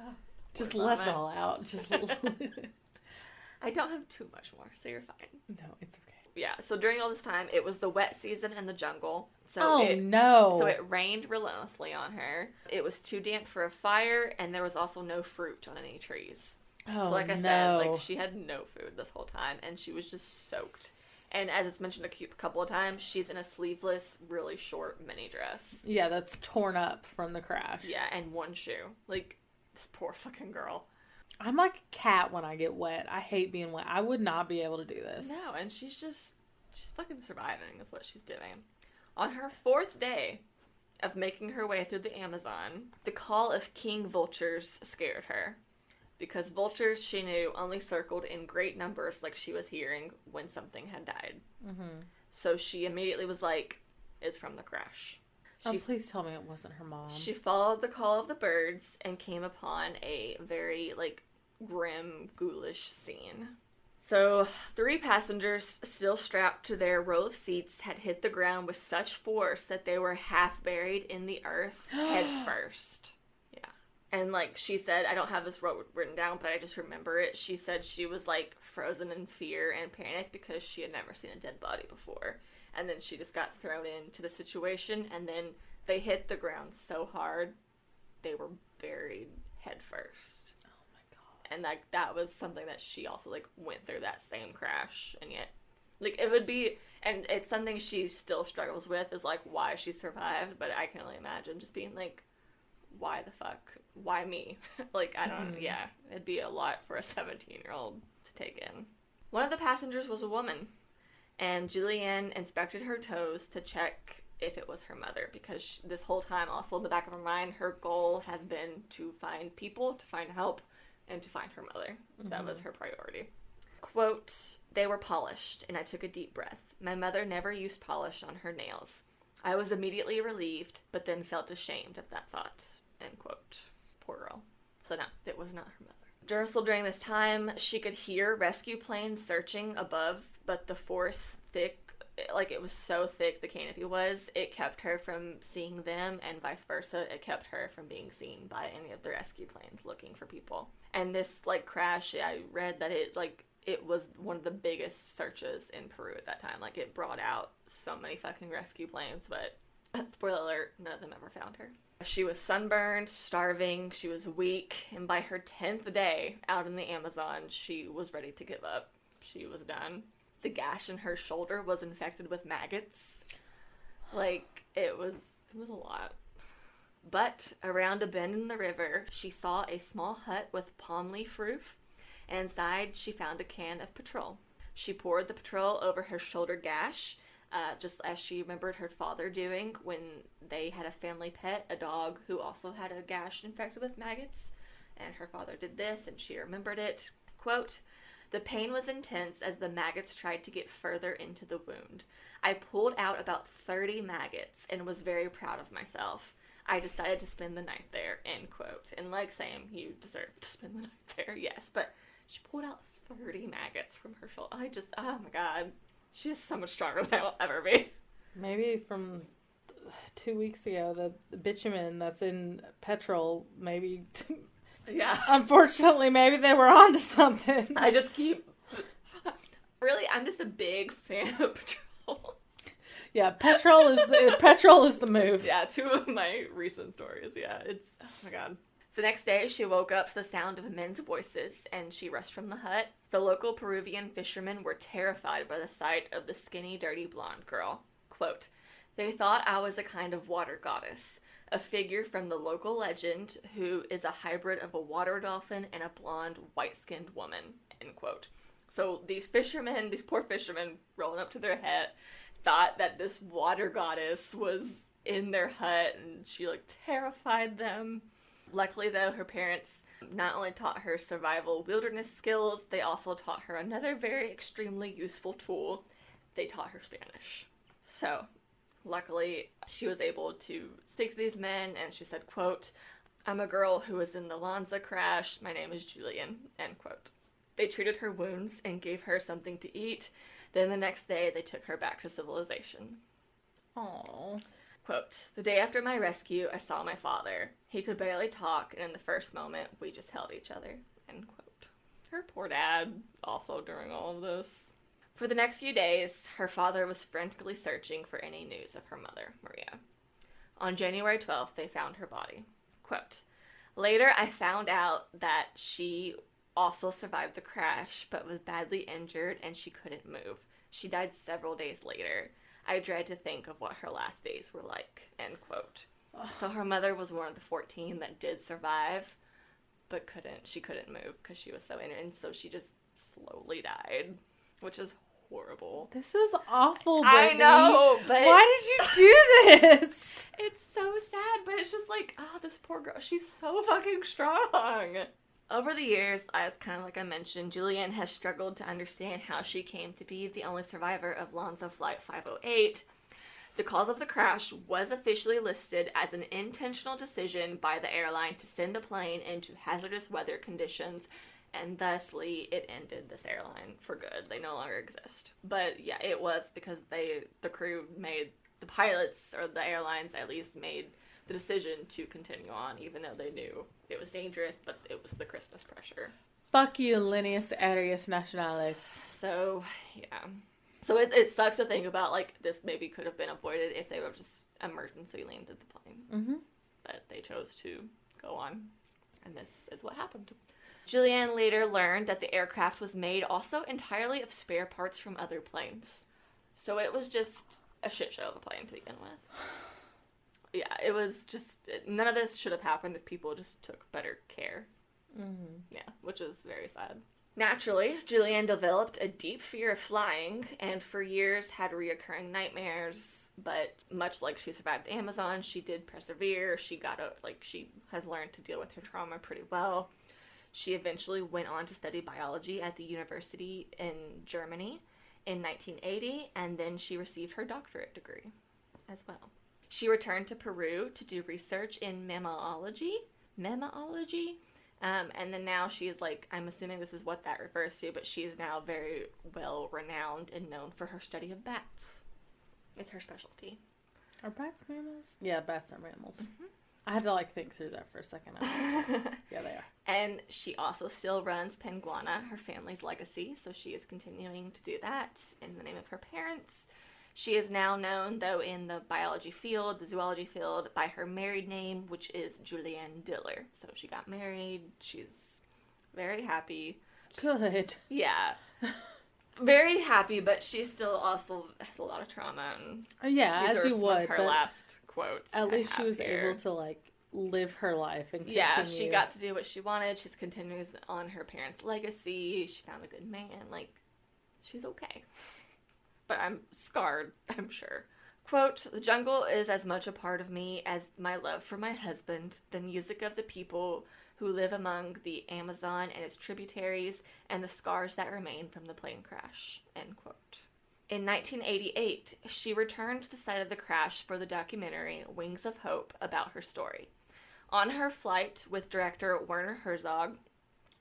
just let it all out. Just. I don't have too much more, so you're fine. No, it's okay. So during all this time, it was the wet season in the jungle. So no. So it rained relentlessly on her. It was too damp for a fire, and there was also no fruit on any trees. Oh, so like I said, like she had no food this whole time, and she was just soaked. And as it's mentioned a couple of times, she's in a sleeveless, really short mini dress. Yeah, that's torn up from the crash. Yeah, and one shoe. Like, this poor fucking girl. I'm like a cat when I get wet. I hate being wet. I would not be able to do this. No, and she's fucking surviving is what she's doing. On her 4th day of making her way through the Amazon, the call of king vultures scared her. Because vultures, she knew, only circled in great numbers like she was hearing when something had died. Mm-hmm. So she immediately was like, it's from the crash. Please tell me it wasn't her mom. She followed the call of the birds and came upon a very, grim, ghoulish scene. So, 3 passengers, still strapped to their row of seats, had hit the ground with such force that they were half buried in the earth, head first. Yeah. And, she said, I don't have this written down, but I just remember it. She said she was, frozen in fear and panic because she had never seen a dead body before. And then she just got thrown into the situation, and then they hit the ground so hard, they were buried head first. Oh my god. And, that was something that she also, went through that same crash, and yet, it would be, and it's something she still struggles with, is, why she survived, but I can only imagine just being, why the fuck? Why me? I don't know, yeah, it'd be a lot for a 17-year-old to take in. One of the passengers was a woman. And Julianne inspected her toes to check if it was her mother, because this whole time, also in the back of her mind, her goal has been to find people, to find help, and to find her mother. Mm-hmm. That was her priority. Quote, they were polished, and I took a deep breath. My mother never used polish on her nails. I was immediately relieved, but then felt ashamed of that thought. End quote. Poor girl. So no, it was not her mother. During this time, she could hear rescue planes searching above, but the force thick, it was so thick the canopy was, it kept her from seeing them, and vice versa, it kept her from being seen by any of the rescue planes looking for people. And this, crash, I read that it was one of the biggest searches in Peru at that time. It brought out so many fucking rescue planes, but, spoiler alert, none of them ever found her. She was sunburned, starving, she was weak, and by her 10th day out in the Amazon, she was ready to give up. She was done. The gash in her shoulder was infected with maggots. It was a lot. But around a bend in the river, she saw a small hut with palm leaf roof, and inside she found a can of petrol. She poured the petrol over her shoulder gash, just as she remembered her father doing when they had a family pet, a dog who also had a gash infected with maggots. And her father did this, and she remembered it. Quote, the pain was intense as the maggots tried to get further into the wound. I pulled out about 30 maggots and was very proud of myself. I decided to spend the night there, end quote. And Sam, you deserve to spend the night there, yes. But she pulled out 30 maggots from her shoulder. Oh my god. She is so much stronger than I will ever be. Maybe from 2 weeks ago, the bitumen that's in petrol, maybe... Yeah. Unfortunately, maybe they were onto something. I just keep... Really, I'm just a big fan of petrol. Yeah, petrol is the move. Yeah, 2 of my recent stories, yeah. It's... Oh my god. The next day, she woke up to the sound of men's voices, and she rushed from the hut. The local Peruvian fishermen were terrified by the sight of the skinny, dirty blonde girl. Quote, they thought I was a kind of water goddess, a figure from the local legend who is a hybrid of a water dolphin and a blonde, white-skinned woman, end quote. So these poor fishermen rolling up to their hut, thought that this water goddess was in their hut, and she, terrified them. Luckily, though, her parents not only taught her survival wilderness skills, they also taught her another very extremely useful tool. They taught her Spanish. So, luckily, she was able to speak to these men, and she said, quote, I'm a girl who was in the Lanza crash. My name is Julian, end quote. They treated her wounds and gave her something to eat. Then the next day, they took her back to civilization. Aww. Quote, the day after my rescue, I saw my father. He could barely talk, and in the first moment, we just held each other, end quote. Her poor dad, also during all of this. For the next few days, her father was frantically searching for any news of her mother, Maria. On January 12th, they found her body. Quote, "Later, I found out that she also survived the crash, but was badly injured and she couldn't move. She died several days later. I dread to think of what her last days were like." End quote. So her mother was one of the 14 that did survive, but she couldn't move because she was so injured, and so she just slowly died, which is horrible. This is awful, Brittany. I know, but why did you do this? It's so sad, but it's just like, oh, this poor girl, she's so fucking strong. Over the years, as kind of like I mentioned, Julianne has struggled to understand how she came to be the only survivor of Lonzo Flight 508. The cause of the crash was officially listed as an intentional decision by the airline to send the plane into hazardous weather conditions, and thusly it ended this airline for good. They no longer exist. But yeah, it was because the crew made, the pilots, or the airlines at least, made the decision to continue on, even though they knew it was dangerous, but it was the Christmas pressure. Fuck you, Linnaeus Arius Nationalis. So, yeah. So it sucks to think about, like, this maybe could have been avoided if they would have just emergency landed the plane. Mm-hmm. But they chose to go on, and this is what happened. Julianne later learned that the aircraft was made also entirely of spare parts from other planes. So it was just a shit show of a plane to begin with. Yeah, it was just, none of this should have happened if people just took better care. Mm-hmm. Yeah, which is very sad. Naturally, Julianne developed a deep fear of flying, and for years had reoccurring nightmares, but much like she survived the Amazon, she did persevere. She has learned to deal with her trauma pretty well. She eventually went on to study biology at the university in Germany in 1980, and then she received her doctorate degree as well. She returned to Peru to do research in mammalogy, and then now she's like, I'm assuming this is what that refers to, but she's now very well renowned and known for her study of bats. It's her specialty. Are bats mammals? Yeah, bats are mammals. Mm-hmm. I had to think through that for a second. Yeah, they are. And she also still runs Penguana, her family's legacy, so she is continuing to do that in the name of her parents. She is now known, though, in the biology field, the zoology field, by her married name, which is Julianne Diller. So she got married. She's very happy. Good. Yeah. Very happy, but she still also has a lot of trauma. And yeah, as you would. Her last quotes. At least she was able to, live her life and continue. Yeah, she got to do what she wanted. She's continuing on her parents' legacy. She found a good man. She's okay. But I'm scarred, I'm sure. Quote, "The jungle is as much a part of me as my love for my husband, the music of the people who live among the Amazon and its tributaries, and the scars that remain from the plane crash." End quote. In 1988, she returned to the site of the crash for the documentary Wings of Hope about her story. On her flight with director Werner Herzog,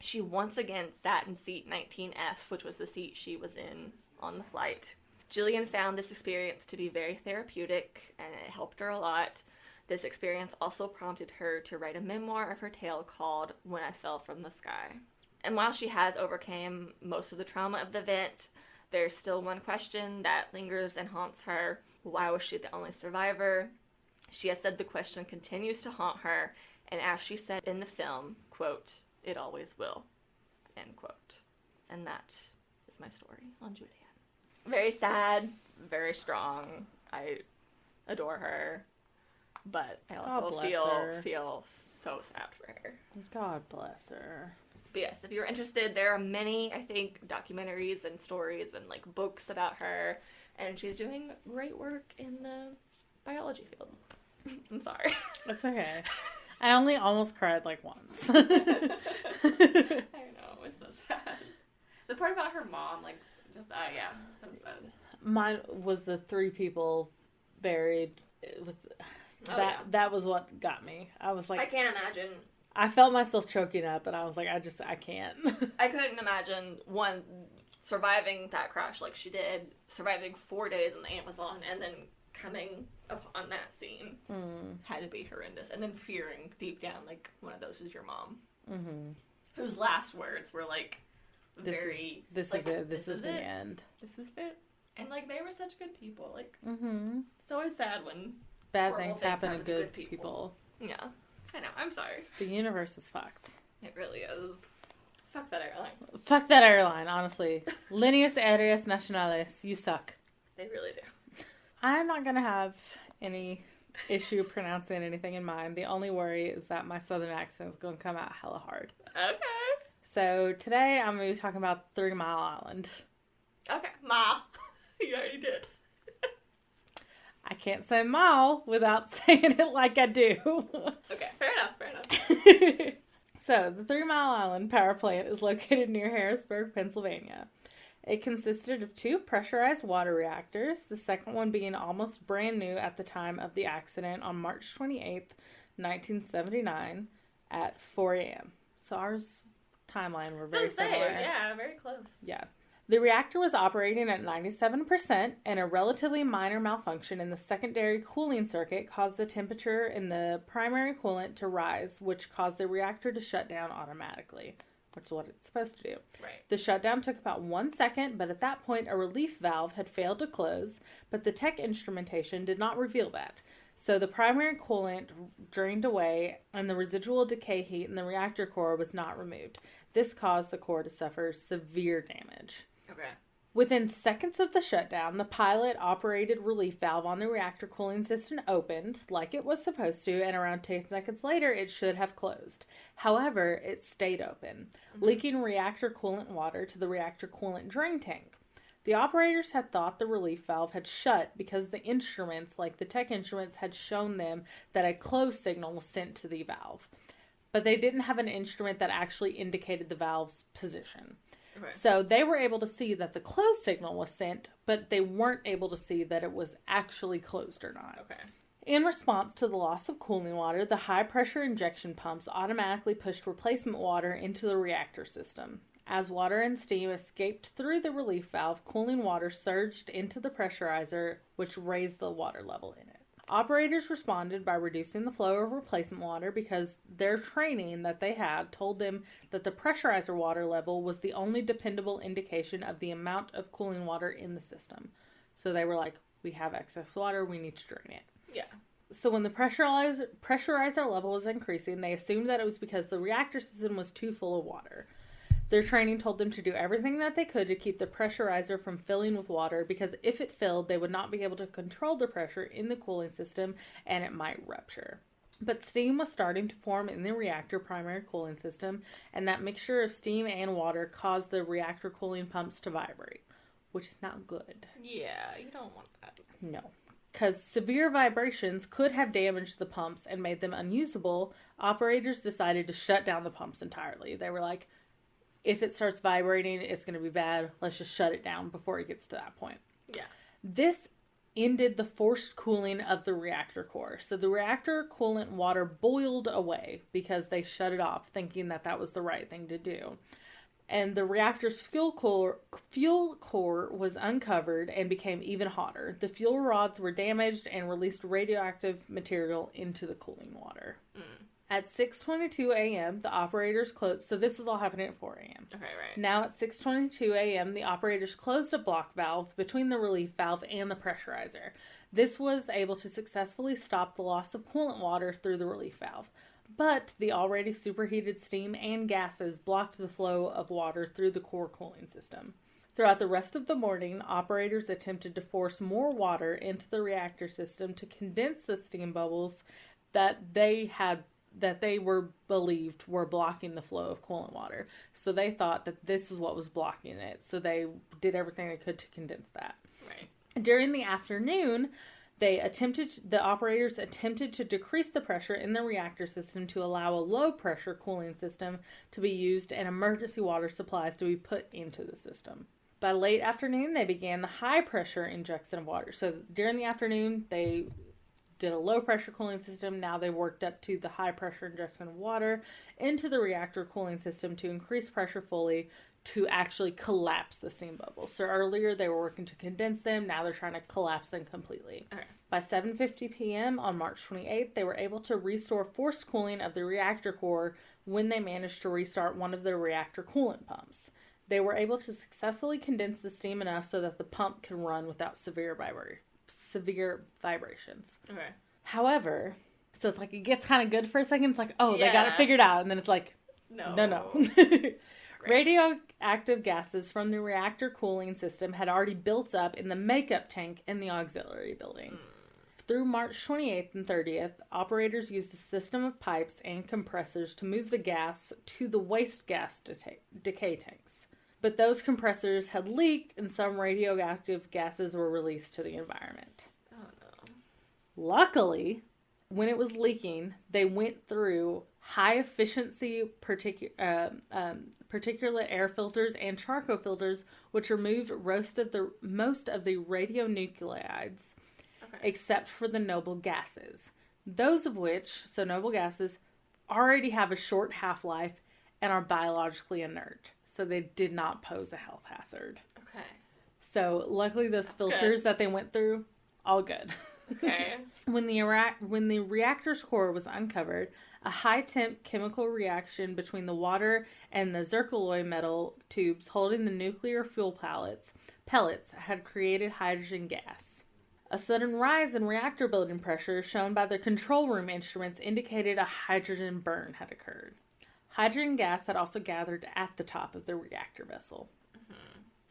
she once again sat in seat 19F, which was the seat she was in on the flight. Julianne found this experience to be very therapeutic, and it helped her a lot. This experience also prompted her to write a memoir of her tale called When I Fell from the Sky. And while she has overcome most of the trauma of the event, there's still one question that lingers and haunts her. Why was she the only survivor? She has said the question continues to haunt her, and as she said in the film, quote, "It always will," end quote. And that is my story on Julianne. Very sad, very strong. I adore her, but I also feel so sad for her. God bless her. But yes, if you're interested, there are many, I think, documentaries and stories and books about her, and she's doing great work in the biology field. I'm sorry. That's okay. I only almost cried once. I know, it's so sad. The part about her mom, yeah, that was sad. Mine was the 3 people buried with that was what got me. I was I can't imagine. I felt myself choking up, and I was I can't. I couldn't imagine, one, surviving that crash like she did, surviving 4 days in the Amazon, and then coming upon that scene. Had to be horrendous. And then fearing deep down, one of those was your mom. Mm-hmm. Whose last words were very... This is it. This is the end. This is it. And, like, they were such good people. Like, it's So always sad when bad things happen to good people. Yeah. I know. I'm sorry. The universe is fucked. It really is. Fuck that airline. Fuck that airline, honestly. Líneas aéreas nacionales, you suck. They really do. I'm not going to have any issue pronouncing anything in mind. The only worry is that my southern accent is going to come out hella hard. Okay. So today I'm going to be talking about 3 Mile Island. Okay. Ma. You already did. I can't say mile without saying it like I do. Okay. Fair enough. So, the 3 Mile Island power plant is located near Harrisburg, Pennsylvania. It consisted of 2 pressurized water reactors, the second one being almost brand new at the time of the accident on March 28th, 1979 at 4 a.m. So, ours timeline were very similar. Yeah, very close. Yeah. The reactor was operating at 97%, and a relatively minor malfunction in the secondary cooling circuit caused the temperature in the primary coolant to rise, which caused the reactor to shut down automatically, which is what it's supposed to do. Right. The shutdown took about 1 second, but at that point a relief valve had failed to close, but the tech instrumentation did not reveal that. So the primary coolant drained away, and the residual decay heat in the reactor core was not removed. This caused the core to suffer severe damage. Okay. Within seconds of the shutdown, the pilot operated relief valve on the reactor cooling system opened, like it was supposed to, and around 10 seconds later, it should have closed. However, it stayed open, leaking reactor coolant water to the reactor coolant drain tank. The operators had thought the relief valve had shut because the instruments, like the tech instruments, had shown them that a close signal was sent to the valve. But they didn't have an instrument that actually indicated the valve's position. Okay. So they were able to see that the close signal was sent, but they weren't able to see that it was actually closed or not. Okay. In response to the loss of cooling water, the high-pressure injection pumps automatically pushed replacement water into the reactor system. As water and steam escaped through the relief valve, cooling water surged into the pressurizer, which raised the water level in it. Operators responded by reducing the flow of replacement water because their training that they had told them that the pressurizer water level was the only dependable indication of the amount of cooling water in the system. So they were like, we have excess water, we need to drain it. Yeah. So when the pressurizer level was increasing, they assumed that it was because the reactor system was too full of water. Their training told them to do everything that they could to keep the pressurizer from filling with water because if it filled, they would not be able to control the pressure in the cooling system and it might rupture. But steam was starting to form in the reactor primary cooling system, and that mixture of steam and water caused the reactor cooling pumps to vibrate, which is not good. Yeah, you don't want that. No. Because severe vibrations could have damaged the pumps and made them unusable, operators decided to shut down the pumps entirely. They were like, if it starts vibrating, it's going to be bad. Let's just shut it down before it gets to that point. Yeah. This ended the forced cooling of the reactor core. So the reactor coolant water boiled away because they shut it off, thinking that that was the right thing to do. And the reactor's fuel core was uncovered and became even hotter. The fuel rods were damaged and released radioactive material into the cooling water. At 6:22 a.m., the operators closed... So this was all happening at 4 a.m. Okay, right. Now at 6:22 a.m., the operators closed a block valve between the relief valve and the pressurizer. This was able to successfully stop the loss of coolant water through the relief valve. But the already superheated steam and gases blocked the flow of water through the core cooling system. Throughout the rest of the morning, operators attempted to force more water into the reactor system to condense the steam bubbles that they were believed were blocking the flow of coolant water. So they thought that this is what was blocking it. So they did everything they could to condense that. Right. During the afternoon, the operators attempted to decrease the pressure in the reactor system to allow a low pressure cooling system to be used and emergency water supplies to be put into the system. By late afternoon, they began the high pressure injection of water. So during the afternoon, they did a low pressure cooling system. Now they worked up to the high pressure injection of water into the reactor cooling system to increase pressure fully to actually collapse the steam bubbles. So earlier they were working to condense them. Now they're trying to collapse them completely. Okay. By 7:50 p.m. on March 28th, they were able to restore forced cooling of the reactor core when they managed to restart one of the reactor coolant pumps. They were able to successfully condense the steam enough so that the pump can run without severe vibrations. Okay. However, so it's like it gets kind of good for a second. It's like, oh, they got it figured out. And then it's like, no. Radioactive gases from the reactor cooling system had already built up in the makeup tank in the auxiliary building. Through March 28th and 30th, operators used a system of pipes and compressors to move the gas to the waste gas decay tanks. But those compressors had leaked and some radioactive gases were released to the environment. Oh, no. Luckily, when it was leaking, they went through high-efficiency particulate air filters and charcoal filters, which removed most of the radionuclides, except for the noble gases. Those of which, so noble gases, already have a short half-life and are biologically inert. So they did not pose a health hazard. Okay. So luckily those filters that they went through, all good. Okay. When the reactor's core was uncovered, a high-temp chemical reaction between the water and the zircaloy metal tubes holding the nuclear fuel pellets had created hydrogen gas. A sudden rise in reactor building pressure shown by the control room instruments indicated a hydrogen burn had occurred. Hydrogen gas had also gathered at the top of the reactor vessel.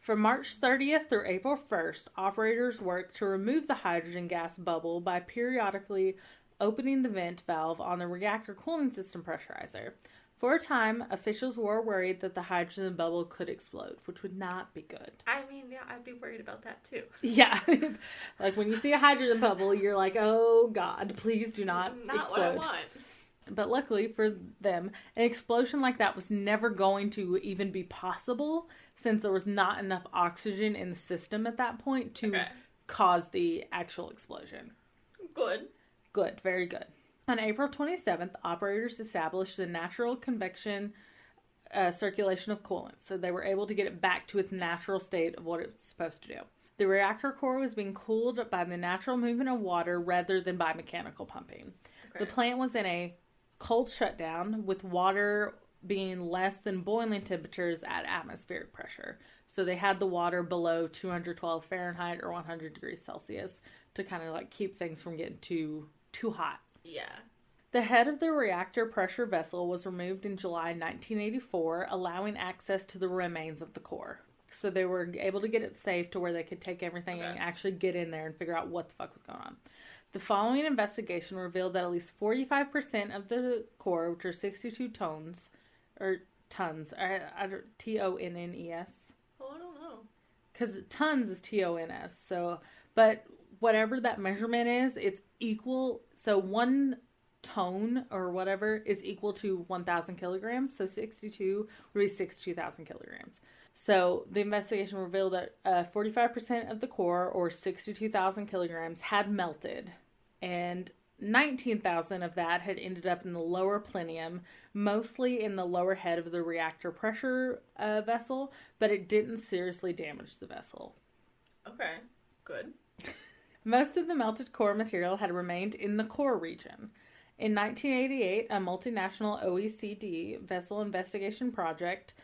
From March 30th through April 1st, operators worked to remove the hydrogen gas bubble by periodically opening the vent valve on the reactor cooling system pressurizer. For a time, officials were worried that the hydrogen bubble could explode, which would not be good. I mean, yeah, I'd be worried about that too. Yeah. Like when you see a hydrogen bubble, you're like, oh God, please do not explode. Not what I want. But luckily for them, an explosion like that was never going to even be possible since there was not enough oxygen in the system at that point to cause the actual explosion. Good. Good. Very good. On April 27th, operators established the natural convection circulation of coolant, so they were able to get it back to its natural state of what it was supposed to do. The reactor core was being cooled by the natural movement of water rather than by mechanical pumping. The plant was in a cold shutdown with water being less than boiling temperatures at atmospheric pressure. So they had the water below 212 Fahrenheit or 100 degrees Celsius to kind of like keep things from getting too hot. Yeah. The head of the reactor pressure vessel was removed in July 1984, allowing access to the remains of the core. So they were able to get it safe to where they could take everything and actually get in there and figure out what the fuck was going on. The following investigation revealed that at least 45% of the core, which are 62 tons, Tonnes, T-O-N-N-E-S. Oh, I don't know. Because tons is T-O-N-S, so, but whatever that measurement is, it's equal, so 1 ton or whatever is equal to 1,000 kilograms, so 62 would be 62,000 kilograms. So the investigation revealed that 45% of the core, or 62,000 kilograms, had melted, and 19,000 of that had ended up in the lower plinium, mostly in the lower head of the reactor pressure vessel, but it didn't seriously damage the vessel. Okay, good. Most of the melted core material had remained in the core region. In 1988, a multinational OECD vessel investigation project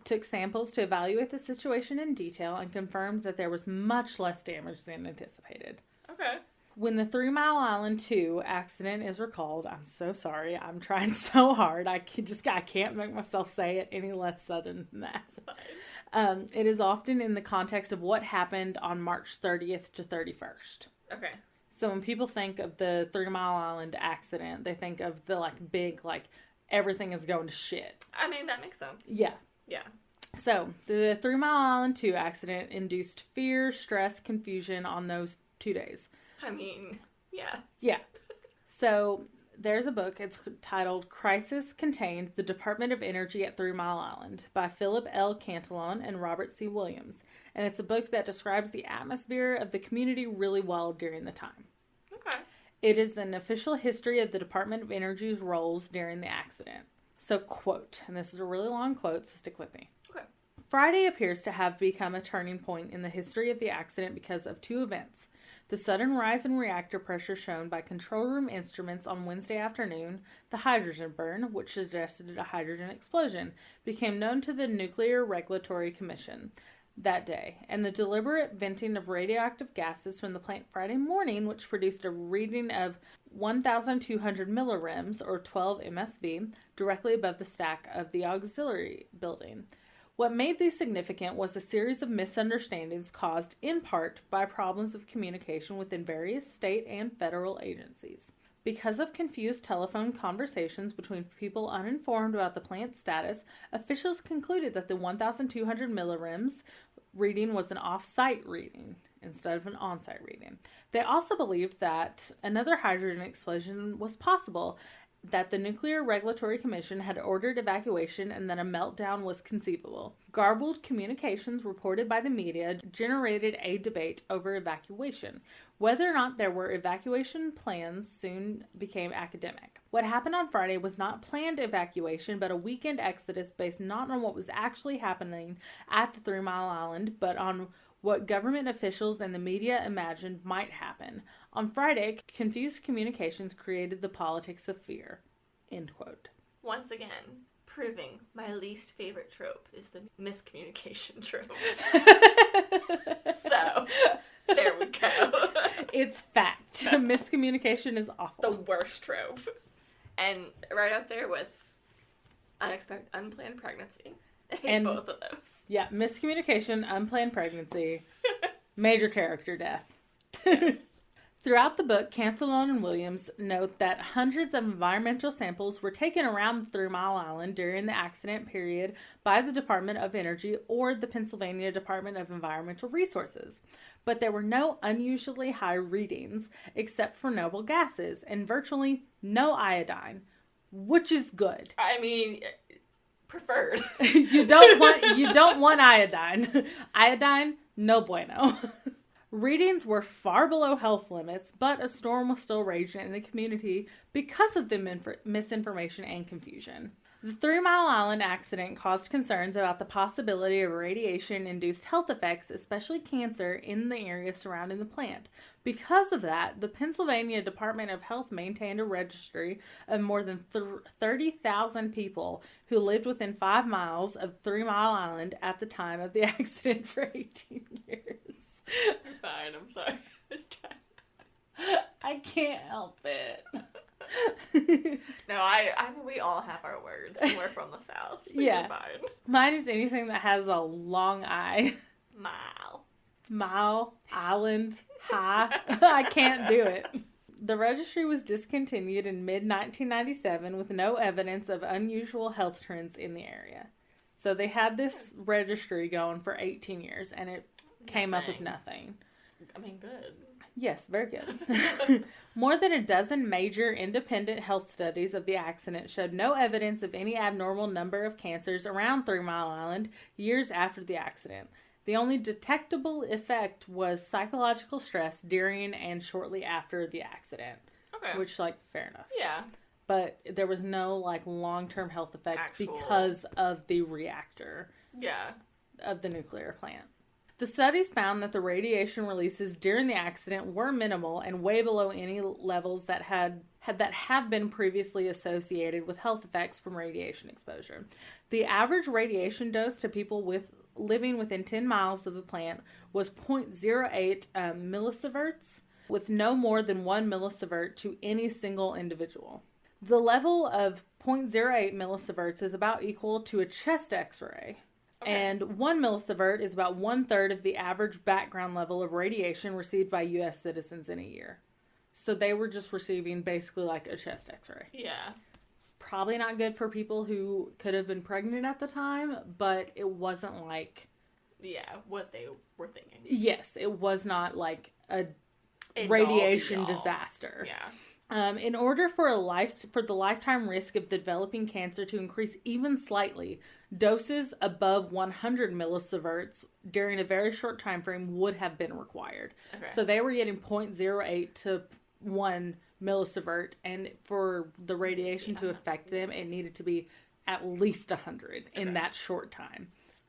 took samples to evaluate the situation in detail and confirmed that there was much less damage than anticipated. Okay. When the 3 Mile Island 2 accident is recalled, I'm so sorry. I'm trying so hard. I can't make myself say it any less southern than that. It is often in the context of what happened on March 30th to 31st. Okay. So when people think of the 3 Mile Island accident, they think of the big everything is going to shit. I mean, that makes sense. Yeah. Yeah. So the 3 Mile Island 2 accident induced fear, stress, confusion on those 2 days. I mean, yeah. Yeah. So there's a book. It's titled Crisis Contained: The Department of Energy at 3 Mile Island by Philip L. Cantillon and Robert C. Williams. And it's a book that describes the atmosphere of the community really well during the time. Okay. It is an official history of the Department of Energy's roles during the accident. So, quote, and this is a really long quote, so stick with me. Okay. Friday appears to have become a turning point in the history of the accident because of 2 events. The sudden rise in reactor pressure shown by control room instruments on Wednesday afternoon, the hydrogen burn, which suggested a hydrogen explosion, became known to the Nuclear Regulatory Commission that day, and the deliberate venting of radioactive gases from the plant Friday morning, which produced a reading of 1,200 millirems, or 12 MSV, directly above the stack of the auxiliary building. What made these significant was a series of misunderstandings caused, in part, by problems of communication within various state and federal agencies. Because of confused telephone conversations between people uninformed about the plant's status, officials concluded that the 1,200 millirems reading was an off-site reading instead of an on-site reading. They also believed that another hydrogen explosion was possible, that the Nuclear Regulatory Commission had ordered evacuation, and that a meltdown was conceivable. Garbled communications reported by the media generated a debate over evacuation. Whether or not there were evacuation plans soon became academic. What happened on Friday was not planned evacuation, but a weekend exodus based not on what was actually happening at the 3 Mile Island, but on what government officials and the media imagined might happen. On Friday, confused communications created the politics of fear. End quote. Once again, proving my least favorite trope is the miscommunication trope. So, there we go. It's fact. Miscommunication is awful. The worst trope. And right up there with unplanned pregnancy. I hate both of those. Yeah, miscommunication, unplanned pregnancy, major character death. Yes. Throughout the book, Cancelon and Williams note that hundreds of environmental samples were taken around the 3 Mile Island during the accident period by the Department of Energy or the Pennsylvania Department of Environmental Resources. But there were no unusually high readings except for noble gases and virtually no iodine, which is good. I mean, preferred. You don't want iodine. Iodine, no bueno. Readings were far below health limits, but a storm was still raging in the community because of the misinformation and confusion. The 3 Mile Island accident caused concerns about the possibility of radiation-induced health effects, especially cancer, in the area surrounding the plant. Because of that, the Pennsylvania Department of Health maintained a registry of more than 30,000 people who lived within 5 miles of 3 Mile Island at the time of the accident for 18 years. You're fine, I'm sorry. I can't help it. No, I mean, we all have our words, and we're from the South. So Yeah. You're fine. Mine is anything that has a long I. Mile, island, high. I can't do it. The registry was discontinued in mid-1997 with no evidence of unusual health trends in the area. So they had this registry going for 18 years, and it came up with nothing. I mean, good. Yes, very good. More than a dozen major independent health studies of the accident showed no evidence of any abnormal number of cancers around 3 Mile Island years after the accident. The only detectable effect was psychological stress during and shortly after the accident. Okay. Which, fair enough. Yeah. But there was no, long-term health effects because of the reactor. Yeah. Of the nuclear plant. The studies found that the radiation releases during the accident were minimal and way below any levels that have been previously associated with health effects from radiation exposure. The average radiation dose to people living within 10 miles of the plant was 0.08 millisieverts, with no more than 1 millisievert to any single individual. The level of 0.08 millisieverts is about equal to a chest x-ray. Okay. And 1 millisievert is about 1/3 of the average background level of radiation received by U.S. citizens in a year. So they were just receiving basically like a chest x-ray. Yeah. Probably not good for people who could have been pregnant at the time, but it wasn't like... Yeah, what they were thinking. Yes, it was not like a radiation disaster. Yeah. In order for the lifetime risk of developing cancer to increase even slightly, doses above 100 millisieverts during a very short time frame would have been required. Okay. So they were getting 0.08 to 1 millisievert, and for the radiation to affect them, it needed to be at least 100 in that short time.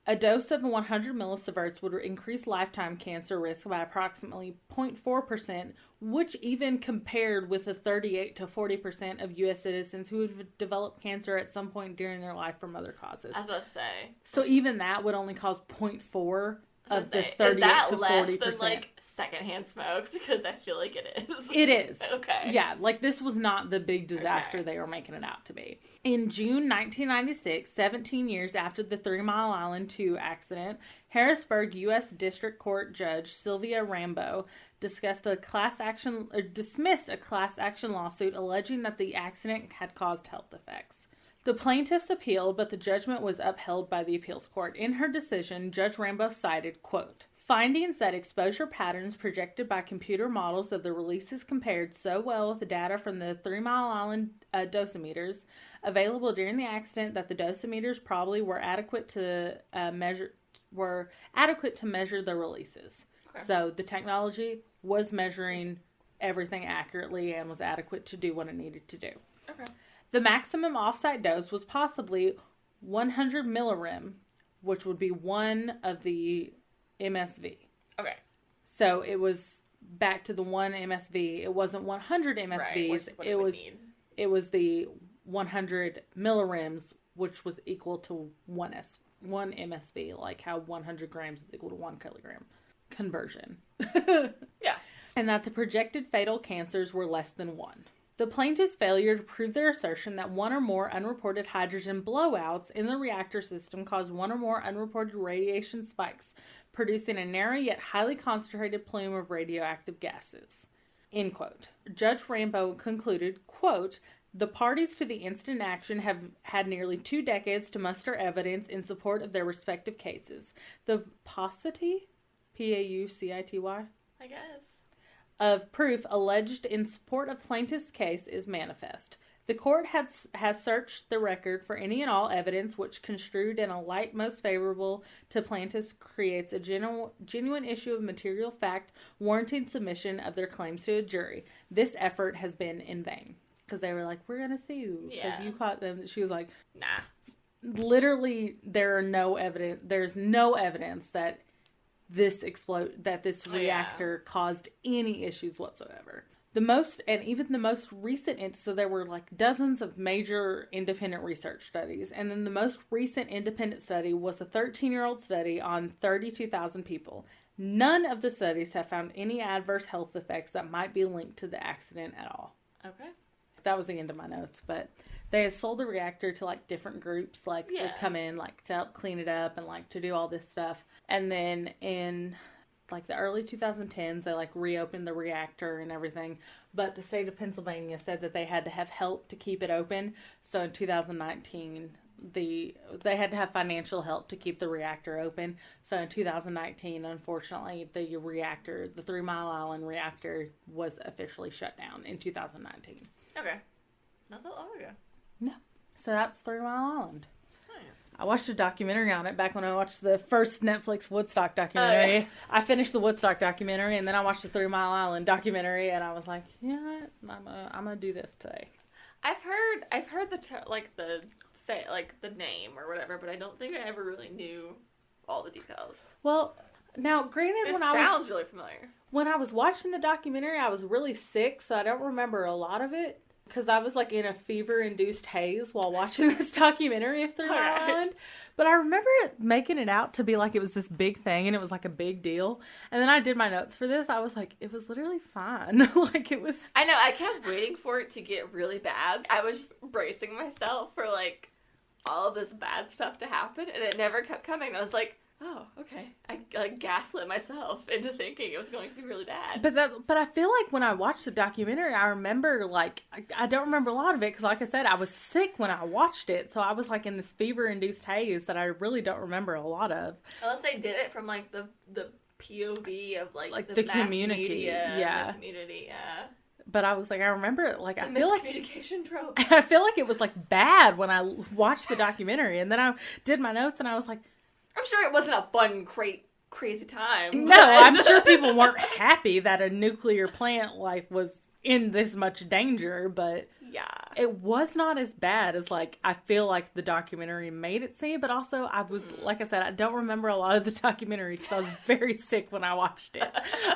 A dose of 100 millisieverts would increase lifetime cancer risk by approximately 0.4%, which even compared with the 38 to 40% of U.S. citizens who would develop cancer at some point during their life from other causes. I was about to say. So even that would only cause 0.4 of the 38 to 40%. Is that less than, like, secondhand smoke? Because I feel like it is. It is. Okay. Yeah, like this was not the big disaster they were making it out to be. In June 1996, 17 years after the 3 Mile Island 2 accident, Harrisburg U.S. District Court Judge Sylvia Rambo dismissed a class action lawsuit alleging that the accident had caused health effects. The plaintiffs appealed, but the judgment was upheld by the appeals court. In her decision, Judge Rambo cited, quote, findings that exposure patterns projected by computer models of the releases compared so well with the data from the 3 Mile Island dosimeters available during the accident that the dosimeters probably were adequate to measure the releases. Okay. So the technology was measuring everything accurately and was adequate to do what it needed to do. Okay. The maximum offsite dose was possibly 100 millirem, which would be one of the MSV. Okay. So it was back to the one MSV. It wasn't 100 MSVs. Right, it was the 100 millirems, which was equal to one MSV, like how 100 grams is equal to 1 kilogram. Conversion. Yeah. And that the projected fatal cancers were less than 1. The plaintiff's failure to prove their assertion that one or more unreported hydrogen blowouts in the reactor system caused one or more unreported radiation spikes, producing a narrow yet highly concentrated plume of radioactive gases. End quote. Judge Rambo concluded, quote, the parties to the instant action have had nearly 2 decades to muster evidence in support of their respective cases. The paucity, P-A-U-C-I-T-Y? I guess. Of proof alleged in support of plaintiff's case is manifest. The court has searched the record for any and all evidence which, construed in a light most favorable to plaintiffs, creates a genuine issue of material fact warranting submission of their claims to a jury. This effort has been in vain. Because they were like, we're going to sue. Because you caught them. She was like, nah. Literally, there's no evidence that this reactor caused any issues whatsoever. Even the most recent, so there were like dozens of major independent research studies, and then the most recent independent study was a 13-year-old study on 32,000 people. None of the studies have found any adverse health effects that might be linked to the accident at all. Okay. That was the end of my notes, but they had sold the reactor to like different groups, like to come in, like to help clean it up and like to do all this stuff. And then in like the early 2010s, they like reopened the reactor and everything. But the state of Pennsylvania said that they had to have help to keep it open. So in 2019, they had to have financial help to keep the reactor open. So in 2019, unfortunately, the 3 Mile Island reactor was officially shut down in 2019. Okay. Not that long ago. No. So that's 3 Mile Island. Oh, yeah. I watched a documentary on it back when I watched the first Netflix Woodstock documentary. Oh, yeah. I finished the Woodstock documentary, and then I watched the 3 Mile Island documentary, and I was like, yeah, I'm gonna do this today. I've heard the name or whatever, but I don't think I ever really knew all the details. Well, now granted, sounds really familiar. When I was watching the documentary, I was really sick, so I don't remember a lot of it. Because I was like in a fever-induced haze while watching this documentary of 3 Mile Island. But I remember it making it out to be like it was this big thing and it was like a big deal. And then I did my notes for this. I was like, it was literally fine. Like it was... I know. I kept waiting for it to get really bad. I was just bracing myself for like all of this bad stuff to happen. And it never kept coming. I was like... oh, okay. I like gaslit myself into thinking it was going to be really bad. But I feel like when I watched the documentary, I remember like I don't remember a lot of it because, like I said, I was sick when I watched it, so I was like in this fever-induced haze that I really don't remember a lot of. Unless they did it from like the POV of like the community, the community, yeah. But I was like, I remember it, like, I feel like... communication trope. I feel like it was, like, bad when I watched the documentary. And then I did my notes and I was like... I'm sure it wasn't a fun, crazy time. No, I'm sure people weren't happy that a nuclear plant, like, was in this much danger, but... Yeah. It was not as bad as, like, I feel like the documentary made it seem, but also I was, like I said, I don't remember a lot of the documentary because I was very sick when I watched it.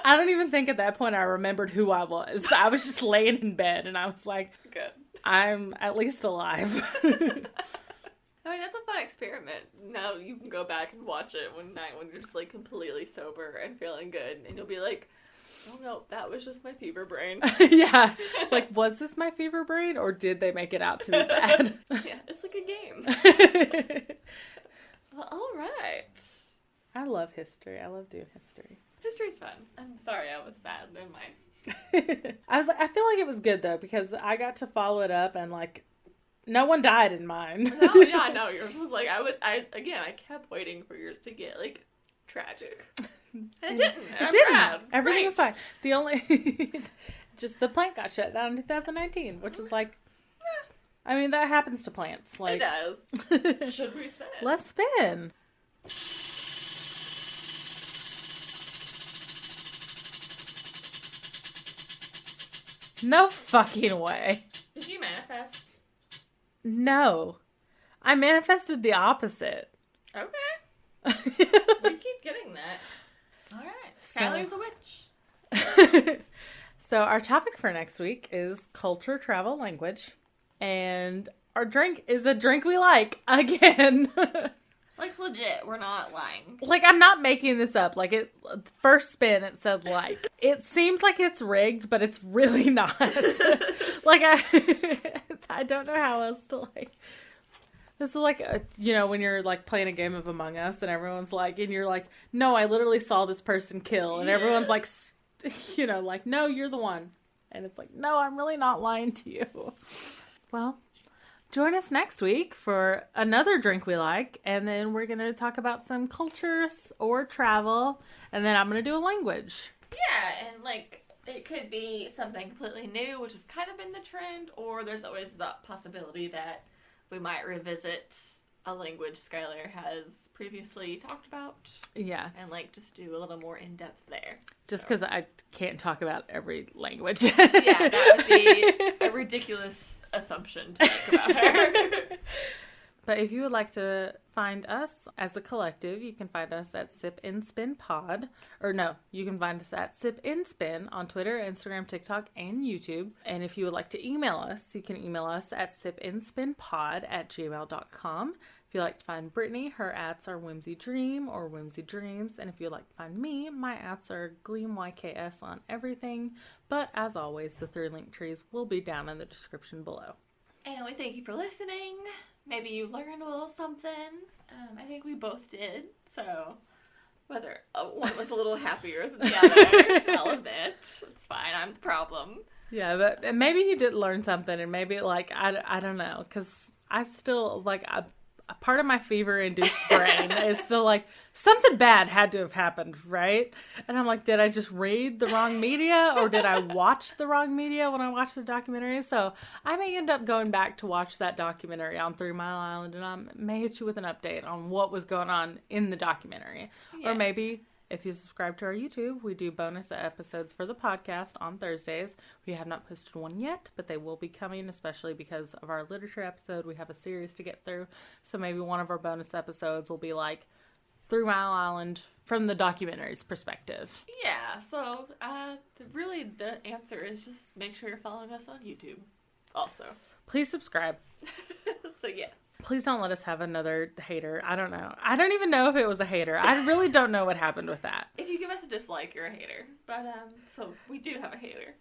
I don't even think at that point I remembered who I was. I was just laying in bed and I was like, good. I'm at least alive. I mean, that's a fun experiment. Now you can go back and watch it one night when you're just, like, completely sober and feeling good, and you'll be like, oh no, that was just my fever brain. Yeah. It's like, was this my fever brain, or did they make it out to be bad? Yeah, it's like a game. Well, all right. I love history. I love doing history. History's fun. I'm sorry I was sad in mine. I feel like it was good, though, because I got to follow it up, and, like, no one died in mine. No, yeah, no, yours was like, I kept waiting for yours to get, like, tragic. And it didn't. It didn't. Everything was fine. The only, just the plant got shut down in 2019, which is like, I mean, that happens to plants. Like, it does. Should we spin? Let's spin. No fucking way. Did you manifest? No. I manifested the opposite. Okay. We keep getting that. All right. Skylar's a witch. So our topic for next week is culture, travel, language. And our drink is a drink we like. Again. Like, legit. We're not lying. Like, I'm not making this up. Like, first spin, it said like. It seems like it's rigged, but it's really not. Like, I don't know how else to, like. This is like, when you're, like, playing a game of Among Us, and everyone's like, and you're like, no, I literally saw this person kill. And everyone's like, like, no, you're the one. And it's like, no, I'm really not lying to you. Well, join us next week for another drink we like. And then we're going to talk about some cultures or travel. And then I'm going to do a language. Yeah, and, like, it could be something completely new, which has kind of been the trend. Or there's always the possibility that we might revisit a language Skylar has previously talked about. Yeah. And, like, just do a little more in-depth there. Just because I can't talk about every language. Yeah, that would be a ridiculous assumption to make about her. But if you would like to find us as a collective, you can find us at Sip and Spin Pod. Or no, you can find us at Sip and Spin on Twitter, Instagram, TikTok, and YouTube. And if you would like to email us, you can email us at sipanspinpod@gmail.com. If you'd like to find Brittany, her ats are Whimsy Dream or Whimsy Dreams. And if you'd like to find me, my ats are GleamYKS on everything. But as always, the 3 link trees will be down in the description below. And we thank you for listening. Maybe you learned a little something. I think we both did. So whether one was a little happier than the other, I'll admit. It's fine. I'm the problem. Yeah, but maybe you did learn something, and maybe, like, I don't know, because I still, like, a part of my fever-induced brain is still like, something bad had to have happened, right? And I'm like, did I just read the wrong media, or did I watch the wrong media when I watched the documentary? So I may end up going back to watch that documentary on 3 Mile Island, and I may hit you with an update on what was going on in the documentary. Yeah. Or maybe, if you subscribe to our YouTube, we do bonus episodes for the podcast on Thursdays. We have not posted one yet, but they will be coming, especially because of our literature episode. We have a series to get through. So maybe one of our bonus episodes will be like 3 Mile Island from the documentary's perspective. Yeah, so really the answer is just make sure you're following us on YouTube also. Please subscribe. So yes. Please don't let us have another hater. I don't know. I don't even know if it was a hater. I really don't know what happened with that. If you give us a dislike, you're a hater. But, so we do have a hater.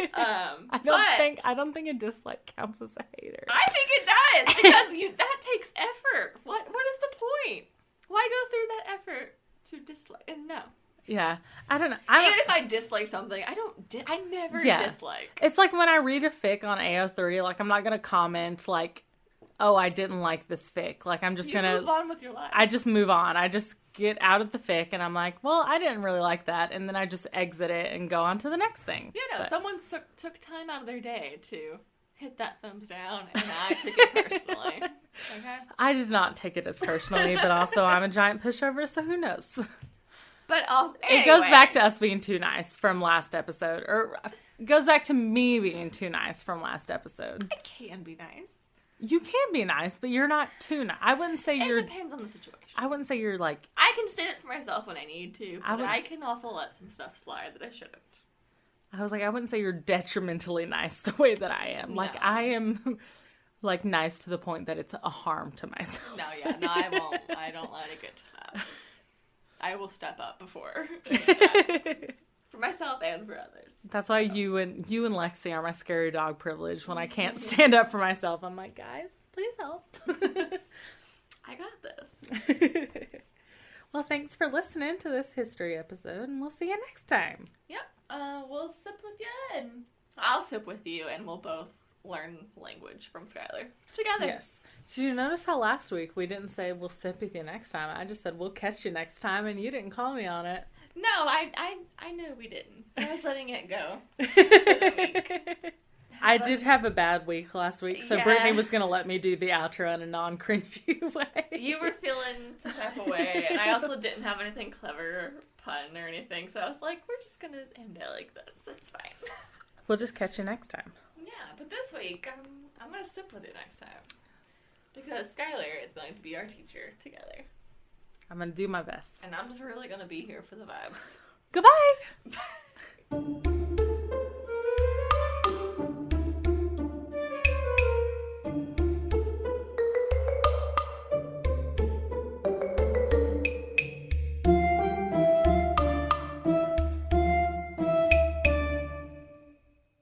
I don't think a dislike counts as a hater. I think it does, because that takes effort. What is the point? Why go through that effort to dislike? And no. Yeah, I don't know. Even if I dislike something, I never dislike. It's like when I read a fic on AO3, like, I'm not gonna comment like, oh, I didn't like this fic. Like, I'm just gonna move on with your life. I just move on. I just get out of the fic, and I'm like, well, I didn't really like that, and then I just exit it and go on to the next thing. Yeah, no, someone took time out of their day to hit that thumbs down, and I took it personally. Okay. I did not take it as personally, but also I'm a giant pushover, so who knows. But anyway. It goes back to us being too nice from last episode. Or It goes back to me being too nice from last episode. I can be nice. You can be nice, but you're not too nice. I wouldn't say you're... It depends on the situation. I wouldn't say you're like... I can stand up for myself when I need to, but I can also let some stuff slide that I shouldn't. I was like, I wouldn't say you're detrimentally nice the way that I am. Like, I am, like, nice to the point that it's a harm to myself. No, I won't. I don't let it get to that. I will step up before. For myself and for others. That's why you and Lexi are my scary dog privilege. When I can't stand up for myself, I'm like, guys, please help. I got this. Well, thanks for listening to this history episode, and we'll see you next time. Yep. We'll sip with you, and I'll sip with you, and we'll both learn language from Skylar together. Yes. Did you notice how last week we didn't say we'll sip with you next time? I just said we'll catch you next time, and you didn't call me on it. No, I know we didn't. I was letting it go for the week. I did have a bad week last week, so Brittany was going to let me do the outro in a non-cringy way. You were feeling some type of way, and I also didn't have anything clever, pun, or anything, so I was like, we're just going to end it like this. It's fine. We'll just catch you next time. Yeah, but this week, I'm going to sip with you next time. Because Skylar is going to be our teacher together. I'm going to do my best. And I'm just really going to be here for the vibes. Goodbye!